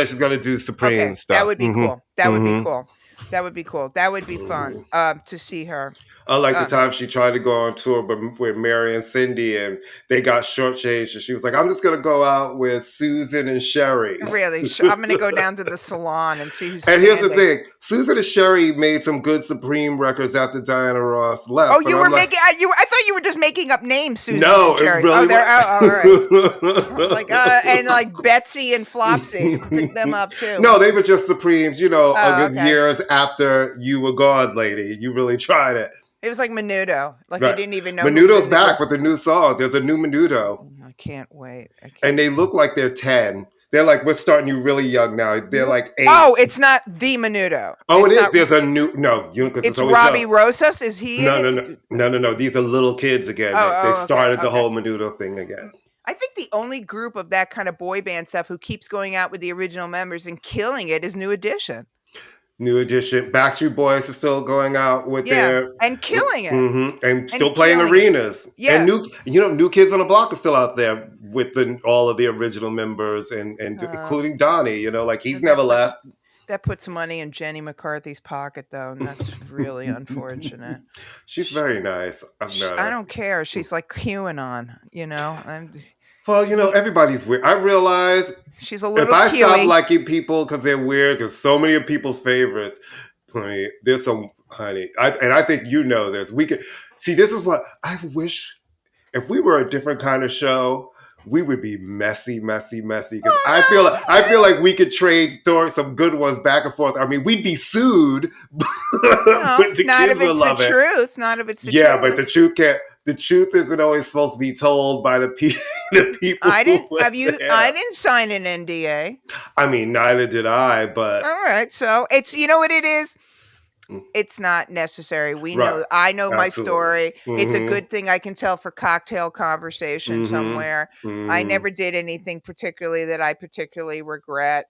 she's gonna do Supreme stuff. That would be cool. That would be cool. That would be cool. That would be fun to see her. Unlike the time she tried to go on tour with Mary and Cindy, and they got shortchanged, and she was like, "I'm just gonna go out with Susan and Sherry." Really, I'm gonna go down to the salon and see who's. And here's the thing: Susan and Sherry made some good Supreme records after Diana Ross left. Oh, you were making? I thought you were just making up names, Susan. No, and Sherry. It really. All right. I was like, and like Betsy and Flopsy, picked them up too. No, they were just Supremes. Years after you were gone, lady. You really tried it. It was like Menudo. Like right. I didn't even know. Menudo's back with a new song. There's a new Menudo. I can't wait. And they look like they're 10. They're like, we're starting you really young now. They're like 8. Oh, it's not the Menudo. Oh, it's There's a new because it's Robbie Rosas. Is he? No. These are little kids again. They started the whole Menudo thing again. I think the only group of that kind of boy band stuff who keeps going out with the original members and killing it is New Edition. New Edition. Backstreet Boys is still going out with their and killing it, and still playing arenas. Yeah, and New Kids on the Block is still out there with all of the original members and including Donnie. Like he's never left. That puts money in Jenny McCarthy's pocket, though, and that's really unfortunate. She's very nice. I don't care. She's like QAnon, Well, everybody's weird. I realize she's a little. If I stop liking people because they're weird, because so many of people's favorites, honey, there's some, honey, I think this. We could see. This is what I wish. If we were a different kind of show, we would be messy. Because I feel like we could trade some good ones back and forth. I mean, we'd be sued, but the kids would love it. Not if it's the truth. Yeah, but the truth can't. The truth isn't always supposed to be told by the people. I didn't sign an NDA. I mean, neither did I. But all right, so it's what it is. It's not necessary. We know. I know my story. It's a good thing I can tell for cocktail conversation somewhere. I never did anything particularly that I particularly regret.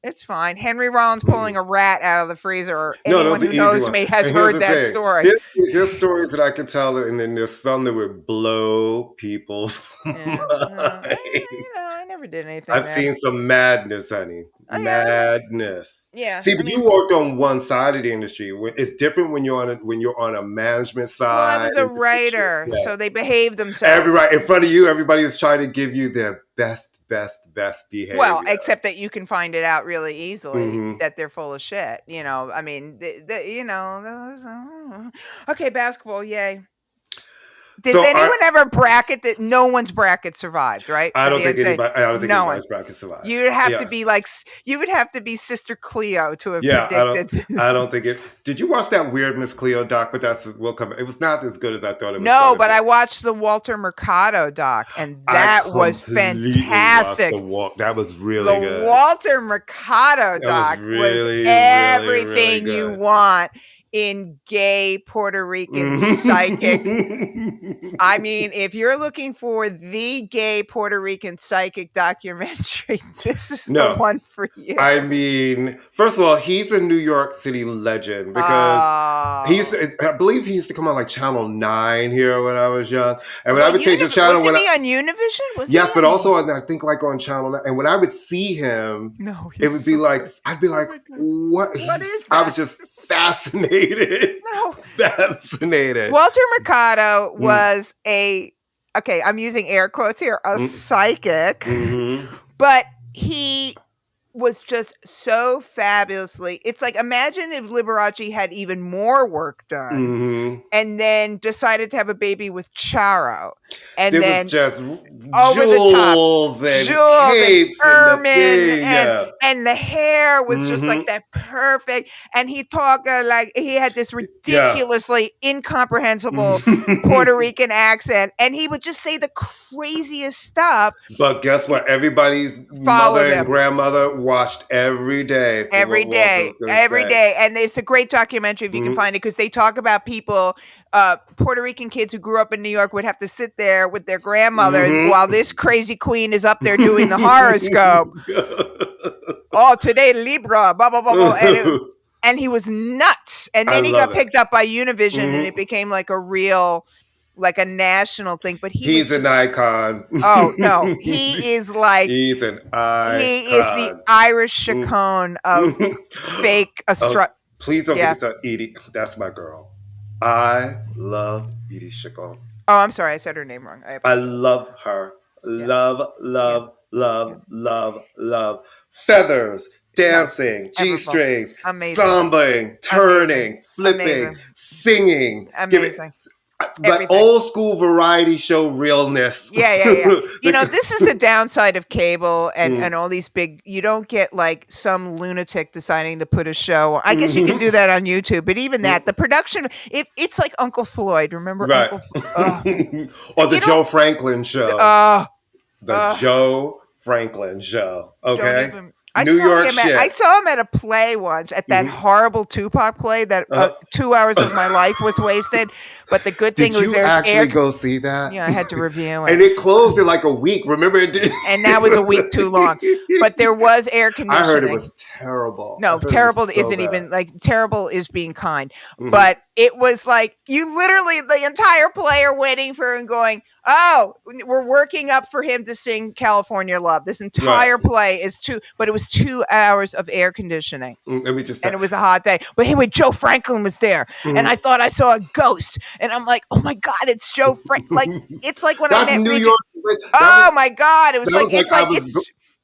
It's fine. Henry Rollins pulling a rat out of the freezer, or anyone who knows me has heard that story. There's stories that I can tell, and then there's some that would blow people's mind. I never never did anything. I've seen some madness, honey. Oh, yeah? Madness. Yeah. See, but you worked on one side of the industry. It's different when you're on a management side. Well, I was a writer, so they behaved themselves. In front of you, everybody was trying to give you their best behavior. Well, except that you can find it out really easily that they're full of shit. I mean, okay, basketball, yay. Did anyone ever bracket that? No one's bracket survived, right? I don't think anybody's bracket survived. You would have to be you would have to be Sister Cleo to have predicted. I don't think it. Did you watch that weird Miss Cleo doc? But we'll come. It was not as good as I thought it was. No, but I watched the Walter Mercado doc, and that was fantastic. That was really good. The Walter Mercado doc was everything you want in gay Puerto Rican psychic. I mean, if you're looking for the gay Puerto Rican psychic documentary, this is the one for you. I mean, first of all, he's a New York City legend because I believe he used to come on like Channel 9 here when I was young. And when I would change the channel, wasn't he on Univision? Yes, but also I think like on Channel 9. And when I would see him, it would be like, I'd be like, what is that? I was just fascinated. Fascinated. Walter Mercado was I'm using air quotes here, a psychic, but he was just so fabulously. It's like, imagine if Liberace had even more work done and then decided to have a baby with Charo. And then was just over jewels the top, and capes ermine and the hair was just like that perfect. And he talked like he had this ridiculously incomprehensible Puerto Rican accent, and he would just say the craziest stuff. But guess what? Everybody's mother and grandmother watched every day. Every day. And it's a great documentary if you can find it, because they talk about people. Puerto Rican kids who grew up in New York would have to sit there with their grandmothers while this crazy queen is up there doing the horoscope. Today Libra, blah, blah, blah, blah. And he was nuts. And then he got picked up by Univision and it became like a real, like a national thing. But he's an icon. Oh, no. He is like... He's an icon. He is the Irish Chacon of fake astrology. Please don't get this out, Edie. That's my girl. I love Edie Chacon. Oh, I'm sorry. I said her name wrong. I love her. Love. Feathers, dancing, G-strings, sambaing, turning, flipping, singing. Amazing. Like old school variety show realness. Yeah. This is the downside of cable and all these big. You don't get like some lunatic deciding to put a show. I guess you can do that on YouTube, but even that, the production, it's like Uncle Floyd. Remember, right? Or the Joe Franklin show. The Joe Franklin show. Okay. I saw him at a play once at that horrible Tupac play that 2 hours of my life was wasted. But the good thing was there was actually go see that? Yeah, I had to review it. And it closed in like a week. Remember it did? And that was a week too long. But there was air conditioning. I heard it was terrible. No, terrible isn't even like terrible is being kind. But it was like you literally the entire play are waiting for him going, we're working up for him to sing California Love. This entire play is but it was 2 hours of air conditioning. And it was a hot day. But anyway, Joe Franklin was there. And I thought I saw a ghost. And I'm like, oh my God, it's Joe Franklin. Like, it's like when I met New York. My God. It was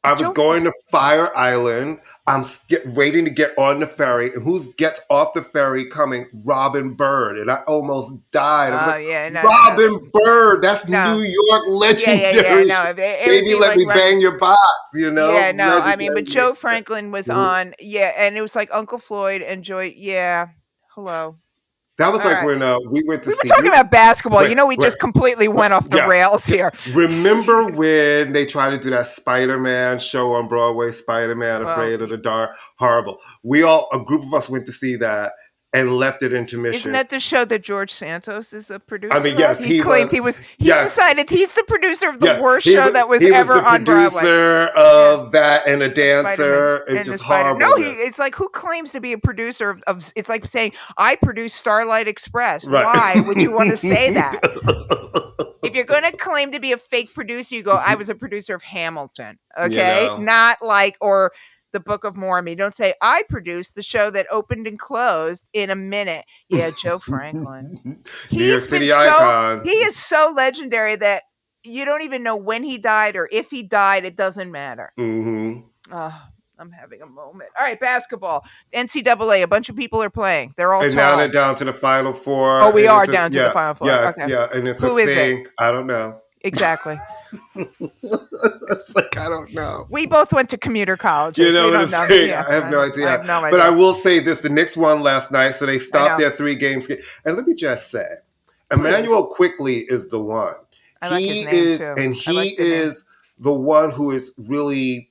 I was going to Fire Island. I'm waiting to get on the ferry. And who gets off the ferry coming? Robin Bird. And I almost died. I was Robin Bird. That's New York legendary. Yeah. Baby, let me bang your box, Yeah, no. Legendary. I mean, but Joe Franklin was on. Yeah. And it was like Uncle Floyd and Joy. Yeah. Hello. That was when we went to see. We were talking about basketball. We just completely went off the rails here. Remember when they tried to do that Spider-Man show on Broadway, Spider-Man Afraid of the Dark? Horrible. A group of us went to see that and left it intermission. Isn't that the show that George Santos is a producer? I mean, yes, he claimed he was. He decided he's the producer of the worst show that was ever on Broadway. He was the producer of that and a dancer. It's just horrible. No, it's like who claims to be a producer of? It's like saying I produced Starlight Express. Right. Why would you want to say that? if you're going to claim to be a fake producer, you go, I was a producer of Hamilton. Okay. You know? Not like, or the Book of Mormon. You don't say, I produced the show that opened and closed in a minute. Yeah, Joe Franklin. New York City icon. He is so legendary that you don't even know when he died or if he died. It doesn't matter. Mm-hmm. I'm having a moment. All right, basketball. NCAA, a bunch of people are playing. They're all and tall. now they're down to the Final Four. Oh, we are down to the Final Four. Yeah, okay. Yeah, and it's Who a is thing. it? I don't know. Exactly. It's like, I don't know. We both went to commuter colleges. You know what I'm saying? Yeah, I have no idea. I have no idea. But I will say this. The Knicks won last night, so they stopped their 3 games. And let me just say, Emmanuel Quickly is the one. I like his name too. And he is the one who is really,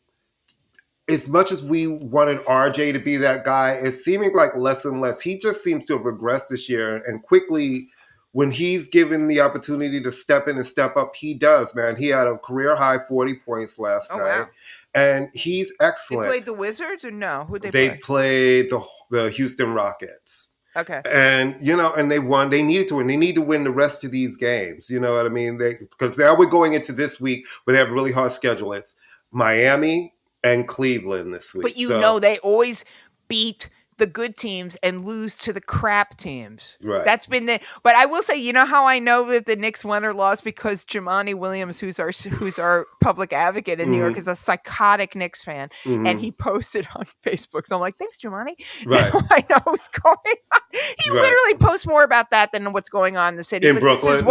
as much as we wanted RJ to be that guy, it's seeming like less and less. He just seems to have regressed this year. And Quickly, when he's given the opportunity to step in and step up, he does, man. He had a career high 40 points last night. Wow. And he's excellent. They played the Wizards or no? Who'd they play? They played the Houston Rockets. Okay. And, and they won. They needed to win. They need to win the rest of these games. You know what I mean? Because now we're going into this week where they have a really hard schedule. It's Miami and Cleveland this week. But know they always beat the good teams and lose to the crap teams. Right. That's been but I will say, you know how I know that the Knicks won or lost? Because Jumaane Williams, who's our public advocate in New York, is a psychotic Knicks fan. And he posted on Facebook. So I'm like, thanks, Jumaane. Right. Now I know what's going on. He literally posts more about that than what's going on in the city. In Brooklyn,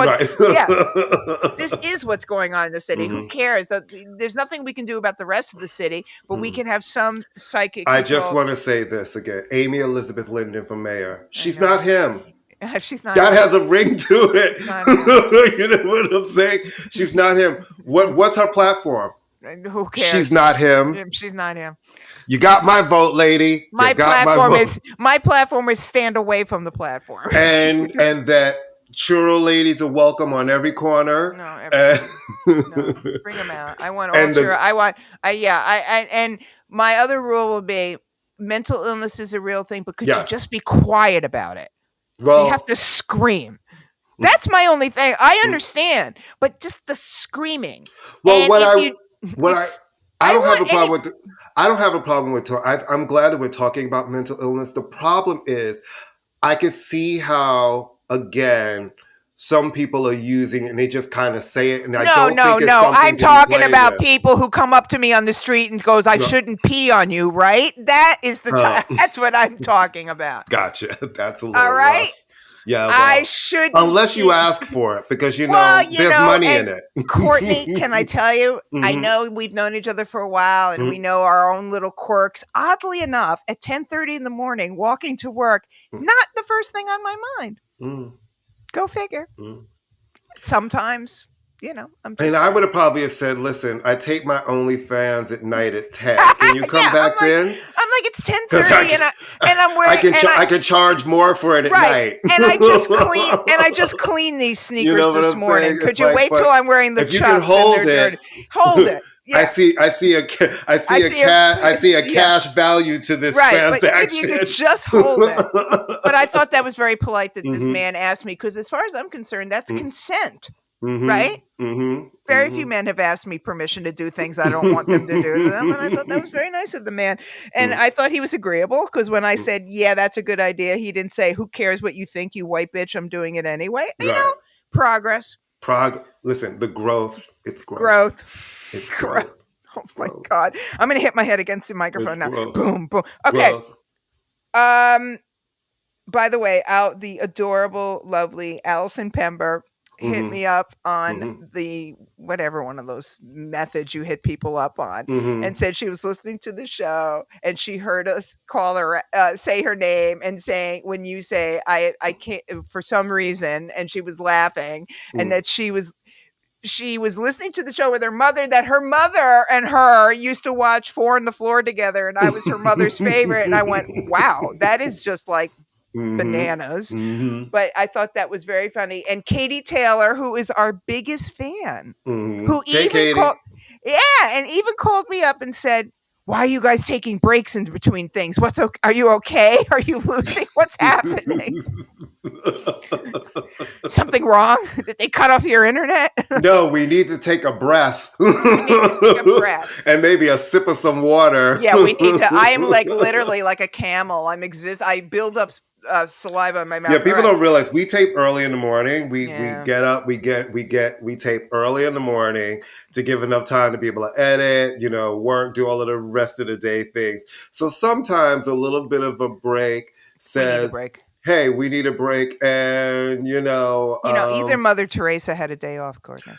this is what's going on in the city. Who cares? There's nothing we can do about the rest of the city, but we can have some psychic control. I just want to say this again. Amy Elizabeth Linden for mayor. She's not him. She's not. That has a ring to it. You know what I'm saying? She's not him. What's her platform? Who cares? She's not him. She's not him. You got my vote, lady. My platform is stand away from the platform. and that churro ladies are welcome on every corner. No, bring them out. I want all churro. And my other rule will be mental illness is a real thing, but could you just be quiet about it? Well, you have to scream. That's my only thing. I understand, but just the screaming. Well, I don't have a problem with. I don't have a problem with. I'm glad that we're talking about mental illness. The problem is, I can see how again some people are using it and they just kind of say it. And I don't think it's something I'm talking about people who come up to me on the street and goes, I shouldn't pee on you, right? That is that's what I'm talking about. Gotcha. That's a little all right. Rough. Yeah, well, I should. Unless you ask for it, because there's money in it. Courtney, can I tell you? I know we've known each other for a while, and we know our own little quirks. Oddly enough, at 10:30 in the morning, walking to work, not the first thing on my mind. Go figure. Sometimes, I'm just I would have probably said, listen, I take my OnlyFans at night at 10. Can you come back then? I'm like, it's 10:30 and I'm wearing I can charge more for it at night. And I just clean these sneakers this morning. Saying? Could you wait till I'm wearing the chucks? You can hold it. Hold it. Yeah. I see a cash value to this transaction. But if you could just hold it. But I thought that was very polite that this man asked me, because as far as I'm concerned, that's consent. Right? Very few men have asked me permission to do things I don't want them to do to them. And I thought that was very nice of the man. And I thought he was agreeable, because when I said, yeah, that's a good idea, he didn't say, who cares what you think, you white bitch, I'm doing it anyway. Right. Progress. Listen, the growth, it's growth. It's growth. Oh my God. I'm going to hit my head against the microphone now. Boom, boom. Okay. Growth. By the way, the adorable, lovely Allison Pember hit me up on the whatever one of those methods you hit people up on, and said she was listening to the show and she heard us call her, say her name, and saying, when you say I can't for some reason, and she was laughing, and that she was listening to the show with her mother, that her mother and her used to watch Four on the Floor together, and I was her mother's favorite. And I went, wow, that is just like bananas. But I thought that was very funny. And Katie Taylor, who is our biggest fan, who even called me up and said, why are you guys taking breaks in between things? Are you okay? Are you losing? What's happening? Something wrong? Did they cut off your internet? No, we need to take a breath. We need to take a breath. And maybe a sip of some water. Yeah, we need to. I am like literally like a camel. I build up saliva in my mouth. Yeah, people don't realize we tape early in the morning. We Yeah. get up, we tape early in the morning to give enough time to be able to edit, work, do all of the rest of the day things. So sometimes a little bit of a break says, we need a break. Hey, we need a break, and either Mother Teresa had a day off, Courtney.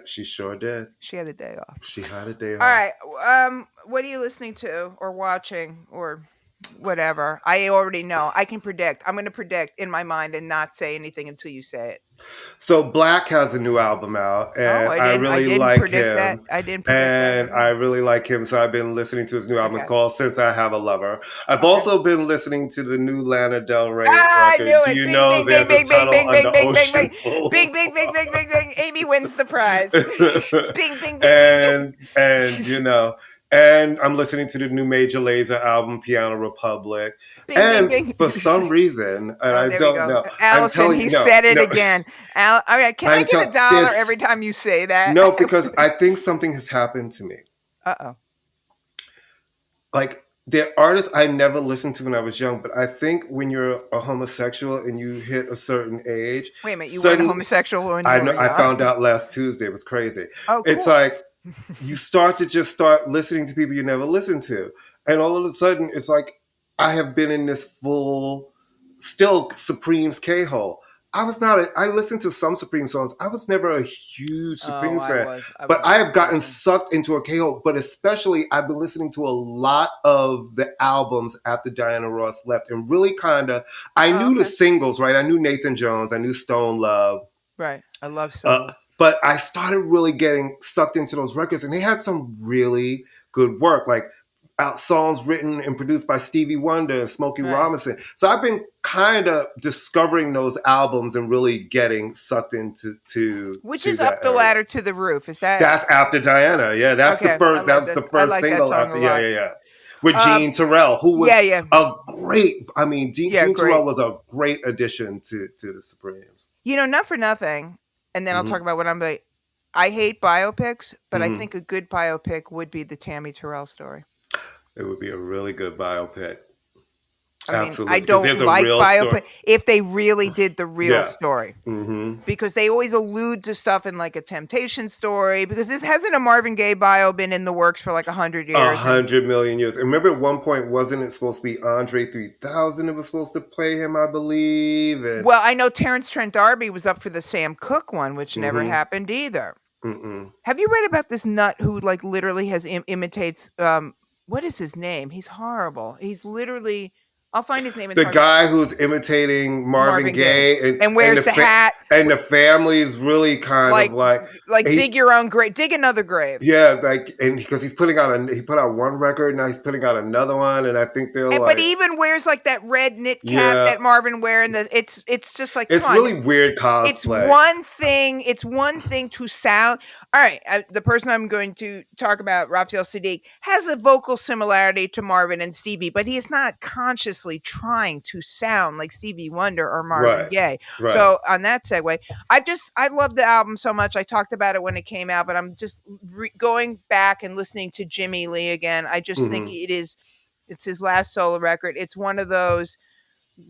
She sure did. She had a day off. She had a day off. All right. What are you listening to or watching or whatever? I already know. I can predict. I'm going to predict in my mind and not say anything until you say it. So Black has a new album out, and I really like him. I didn't predict and that. I really like him, so I've been listening to his new album. It's called Since I Have a Lover. I've also been listening to the new Lana Del Rey record. I knew it. Do you know there's a tunnel under Ocean Pool? Bing, bing, bing, bing, bing, bing. Amy wins the prize. Bing, bing, bing, and I'm listening to the new Major Lazer album, Piano Republic. Bing, bing, bing. For some reason, and I don't know. Allison, he said it again. Can I get $1 every time you say that? No, because I think something has happened to me. Uh-oh. Like, there are artists I never listened to when I was young, but I think when you're a homosexual and you hit a certain age. Wait a minute, you weren't a homosexual when you were young? I found out last Tuesday. It was crazy. Oh, cool. It's like you start listening to people you never listened to. And all of a sudden, it's like, I have been in this still Supremes K-hole. I listened to some Supreme songs. I was never a huge Supremes fan. But I have gotten sucked into a K-hole. But especially, I've been listening to a lot of the albums after Diana Ross left. And really I knew the singles, right? I knew Nathan Jones. I knew Stone Love. Right. I love Stone Love. But I started really getting sucked into those records. And they had some really good work. Like, songs written and produced by Stevie Wonder and Smokey Robinson. So I've been kind of discovering those albums and really getting sucked into which is Up the Ladder to the Roof. Is that? That's after Diana. Yeah, that's the first. That was the first single after. Yeah. With Jean Terrell, who was a great. I mean, Jean Terrell was a great addition to the Supremes. Not for nothing. And then I'll talk about what I'm like. I hate biopics, but I think a good biopic would be the Tammy Terrell story. It would be a really good biopic. Absolutely. I don't like biopic if they really did the real story. Mm-hmm. Because they always allude to stuff in like a Temptation story. Because hasn't a Marvin Gaye bio been in the works for like 100 years? 100 million years. And remember at one point, wasn't it supposed to be Andre 3000 that was supposed to play him, I believe? Well, I know Terrence Trent D'Arby was up for the Sam Cooke one, which never happened either. Mm-mm. Have you read about this nut who like literally imitates... what is his name? He's horrible. He's literally... I'll find his name. The guy who's imitating Marvin Gaye and wears the hat. And the family is really kind of like dig your own grave, dig another grave. Yeah, and because he put out one record, now he's putting out another one, and I think but he even wears like that red knit cap that Marvin wears, and it's just like it's really weird cosplay. It's one thing to sound. All right, the person I'm going to talk about, Raphael Saadiq, has a vocal similarity to Marvin and Stevie, but he is not consciously trying to sound like Stevie Wonder or Marvin Gaye. Right. So on that segue, I love the album so much. I talked about it when it came out, but I'm just going back and listening to Jimmy Lee again. I just think it's his last solo record. It's one of those.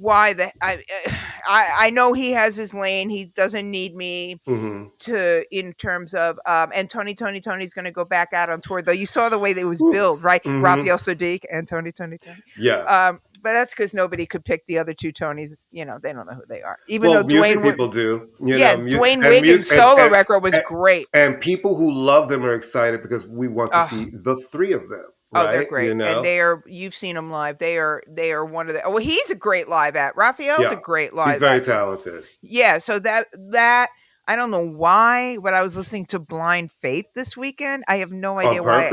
I know he has his lane. He doesn't need me in terms of and Tony's going to go back out on tour, though. You saw the way that it was billed, right? Raphael Saadiq and Tony. Yeah. But that's because nobody could pick the other two Tonys. They don't know who they are. Even though music people do. Dwayne Wiggins' solo record was great. And people who love them are excited because we want to see the three of them. Right? Oh, they're great. And you've seen them live. They are one of the, well, he's a great live act. Raphael's a great live He's very talented. Yeah. So that, I don't know why, but I was listening to Blind Faith this weekend. I have no idea why.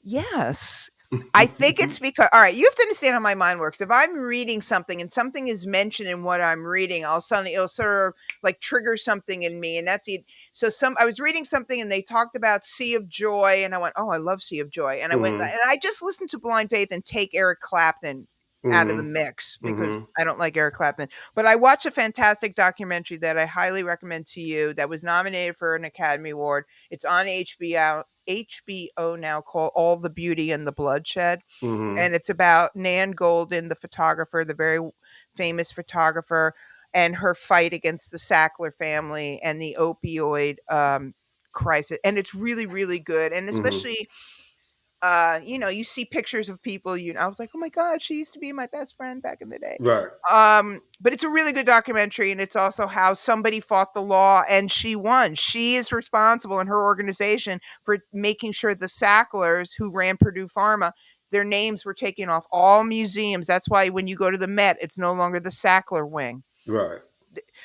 Yes. I think it's because, all right, you have to understand how my mind works. If I'm reading something and something is mentioned in what I'm reading, it'll sort of like trigger something in me. And that's it. So I was reading something and they talked about Sea of Joy, and I went, oh, I love Sea of Joy. And I went, and I just listened to Blind Faith and take Eric Clapton out of the mix because I don't like Eric Clapton. But I watched a fantastic documentary that I highly recommend to you that was nominated for an Academy Award. It's on HBO now, called All the Beauty and the Bloodshed. And it's about Nan Goldin, the photographer, the very famous photographer, and her fight against the Sackler family and the opioid crisis. And it's really, really good. And especially, you see pictures of people, I was like, oh my God, she used to be my best friend back in the day. Right. But it's a really good documentary. And it's also how somebody fought the law and she won. She is responsible in her organization for making sure the Sacklers, who ran Purdue Pharma, their names were taken off all museums. That's why when you go to the Met, it's no longer the Sackler wing. Right.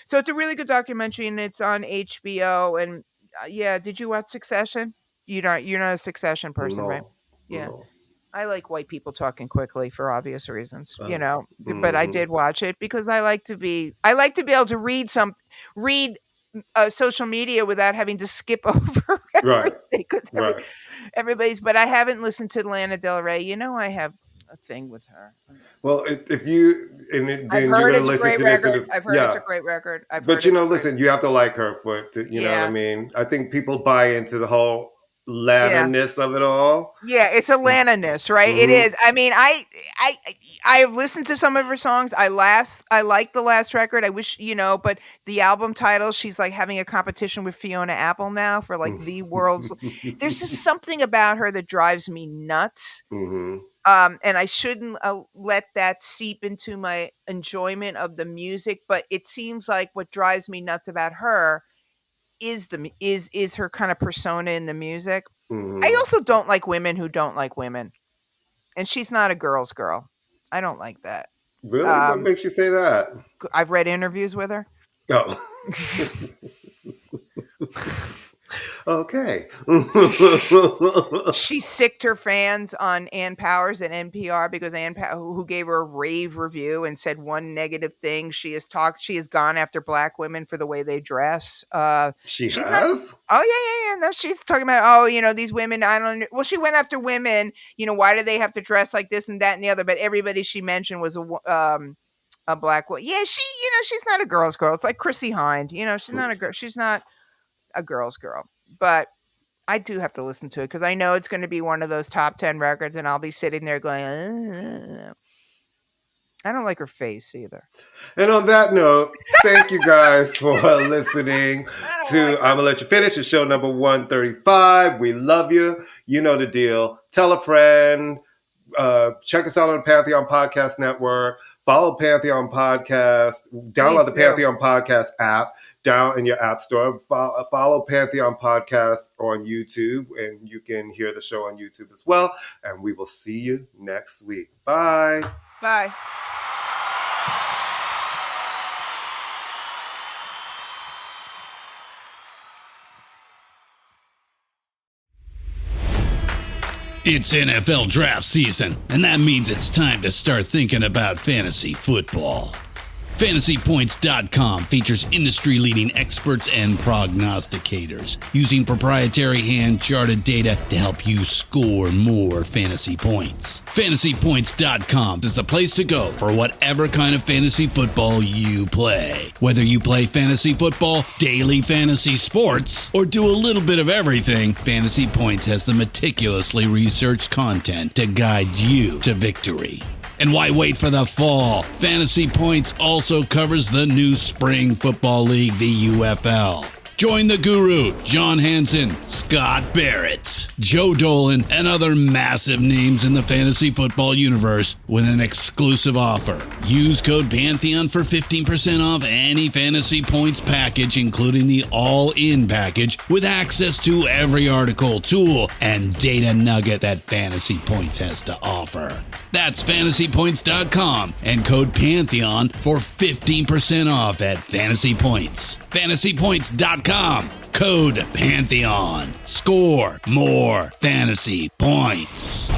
So it's a really good documentary and it's on HBO. And did you watch Succession? You're not a Succession person, right? Yeah. No. I like white people talking quickly for obvious reasons, but I did watch it because I like to be able to read social media without having to skip over everything because everybody's, but I haven't listened to Lana Del Rey. I have a thing with her. Well, if you, then you're going to listen to this. I've heard it's a great record. But listen, you have to like her for it to, you know what I mean? I think people buy into the whole Lana-ness of it all. Yeah, it's a Lana-ness, right? It is. I mean, I have listened to some of her songs. I like the last record. I wish, but the album title, she's like having a competition with Fiona Apple now for like the world's. There's just something about her that drives me nuts. And I shouldn't let that seep into my enjoyment of the music, but it seems like what drives me nuts about her is her kind of persona in the music. I also don't like women who don't like women, and she's not a girl's girl. I don't like that. Really? What makes you say that? I've read interviews with her. Oh. Okay. She sicked her fans on Ann Powers at NPR because who gave her a rave review and said one negative thing. She has gone after black women for the way they dress. She has? Oh yeah. No, she's talking about, these women, well, she went after women, why do they have to dress like this and that and the other? But everybody she mentioned was a black woman. Yeah, she's not a girl's girl. It's like Chrissy Hind, she's not a girl. She's not a girl's girl, but I do have to listen to it because I know it's going to be one of those top 10 records, and I'll be sitting there going, I don't like her face either. And on that note, thank you guys for listening to I'ma Let You Finish. It's show number 135. We love you. You know the deal. Tell a friend. Check us out on the Pantheon Podcast Network. Follow Pantheon Podcast. Download the Pantheon Podcast app down in your app store. Follow Pantheon Podcast on YouTube, and you can hear the show on YouTube as well. And we will see you next week. Bye. Bye. It's NFL draft season, and that means it's time to start thinking about fantasy football. FantasyPoints.com features industry-leading experts and prognosticators using proprietary hand-charted data to help you score more fantasy points. FantasyPoints.com is the place to go for whatever kind of fantasy football you play. Whether you play fantasy football, daily fantasy sports, or do a little bit of everything, Fantasy Points has the meticulously researched content to guide you to victory. And why wait for the fall? Fantasy Points also covers the new spring football league, the UFL. Join the guru, John Hansen, Scott Barrett, Joe Dolan, and other massive names in the fantasy football universe with an exclusive offer. Use code Pantheon for 15% off any Fantasy Points package, including the all-in package, with access to every article, tool, and data nugget that Fantasy Points has to offer. That's FantasyPoints.com and code Pantheon for 15% off at Fantasy Points. FantasyPoints.com, code Pantheon. Score more fantasy points.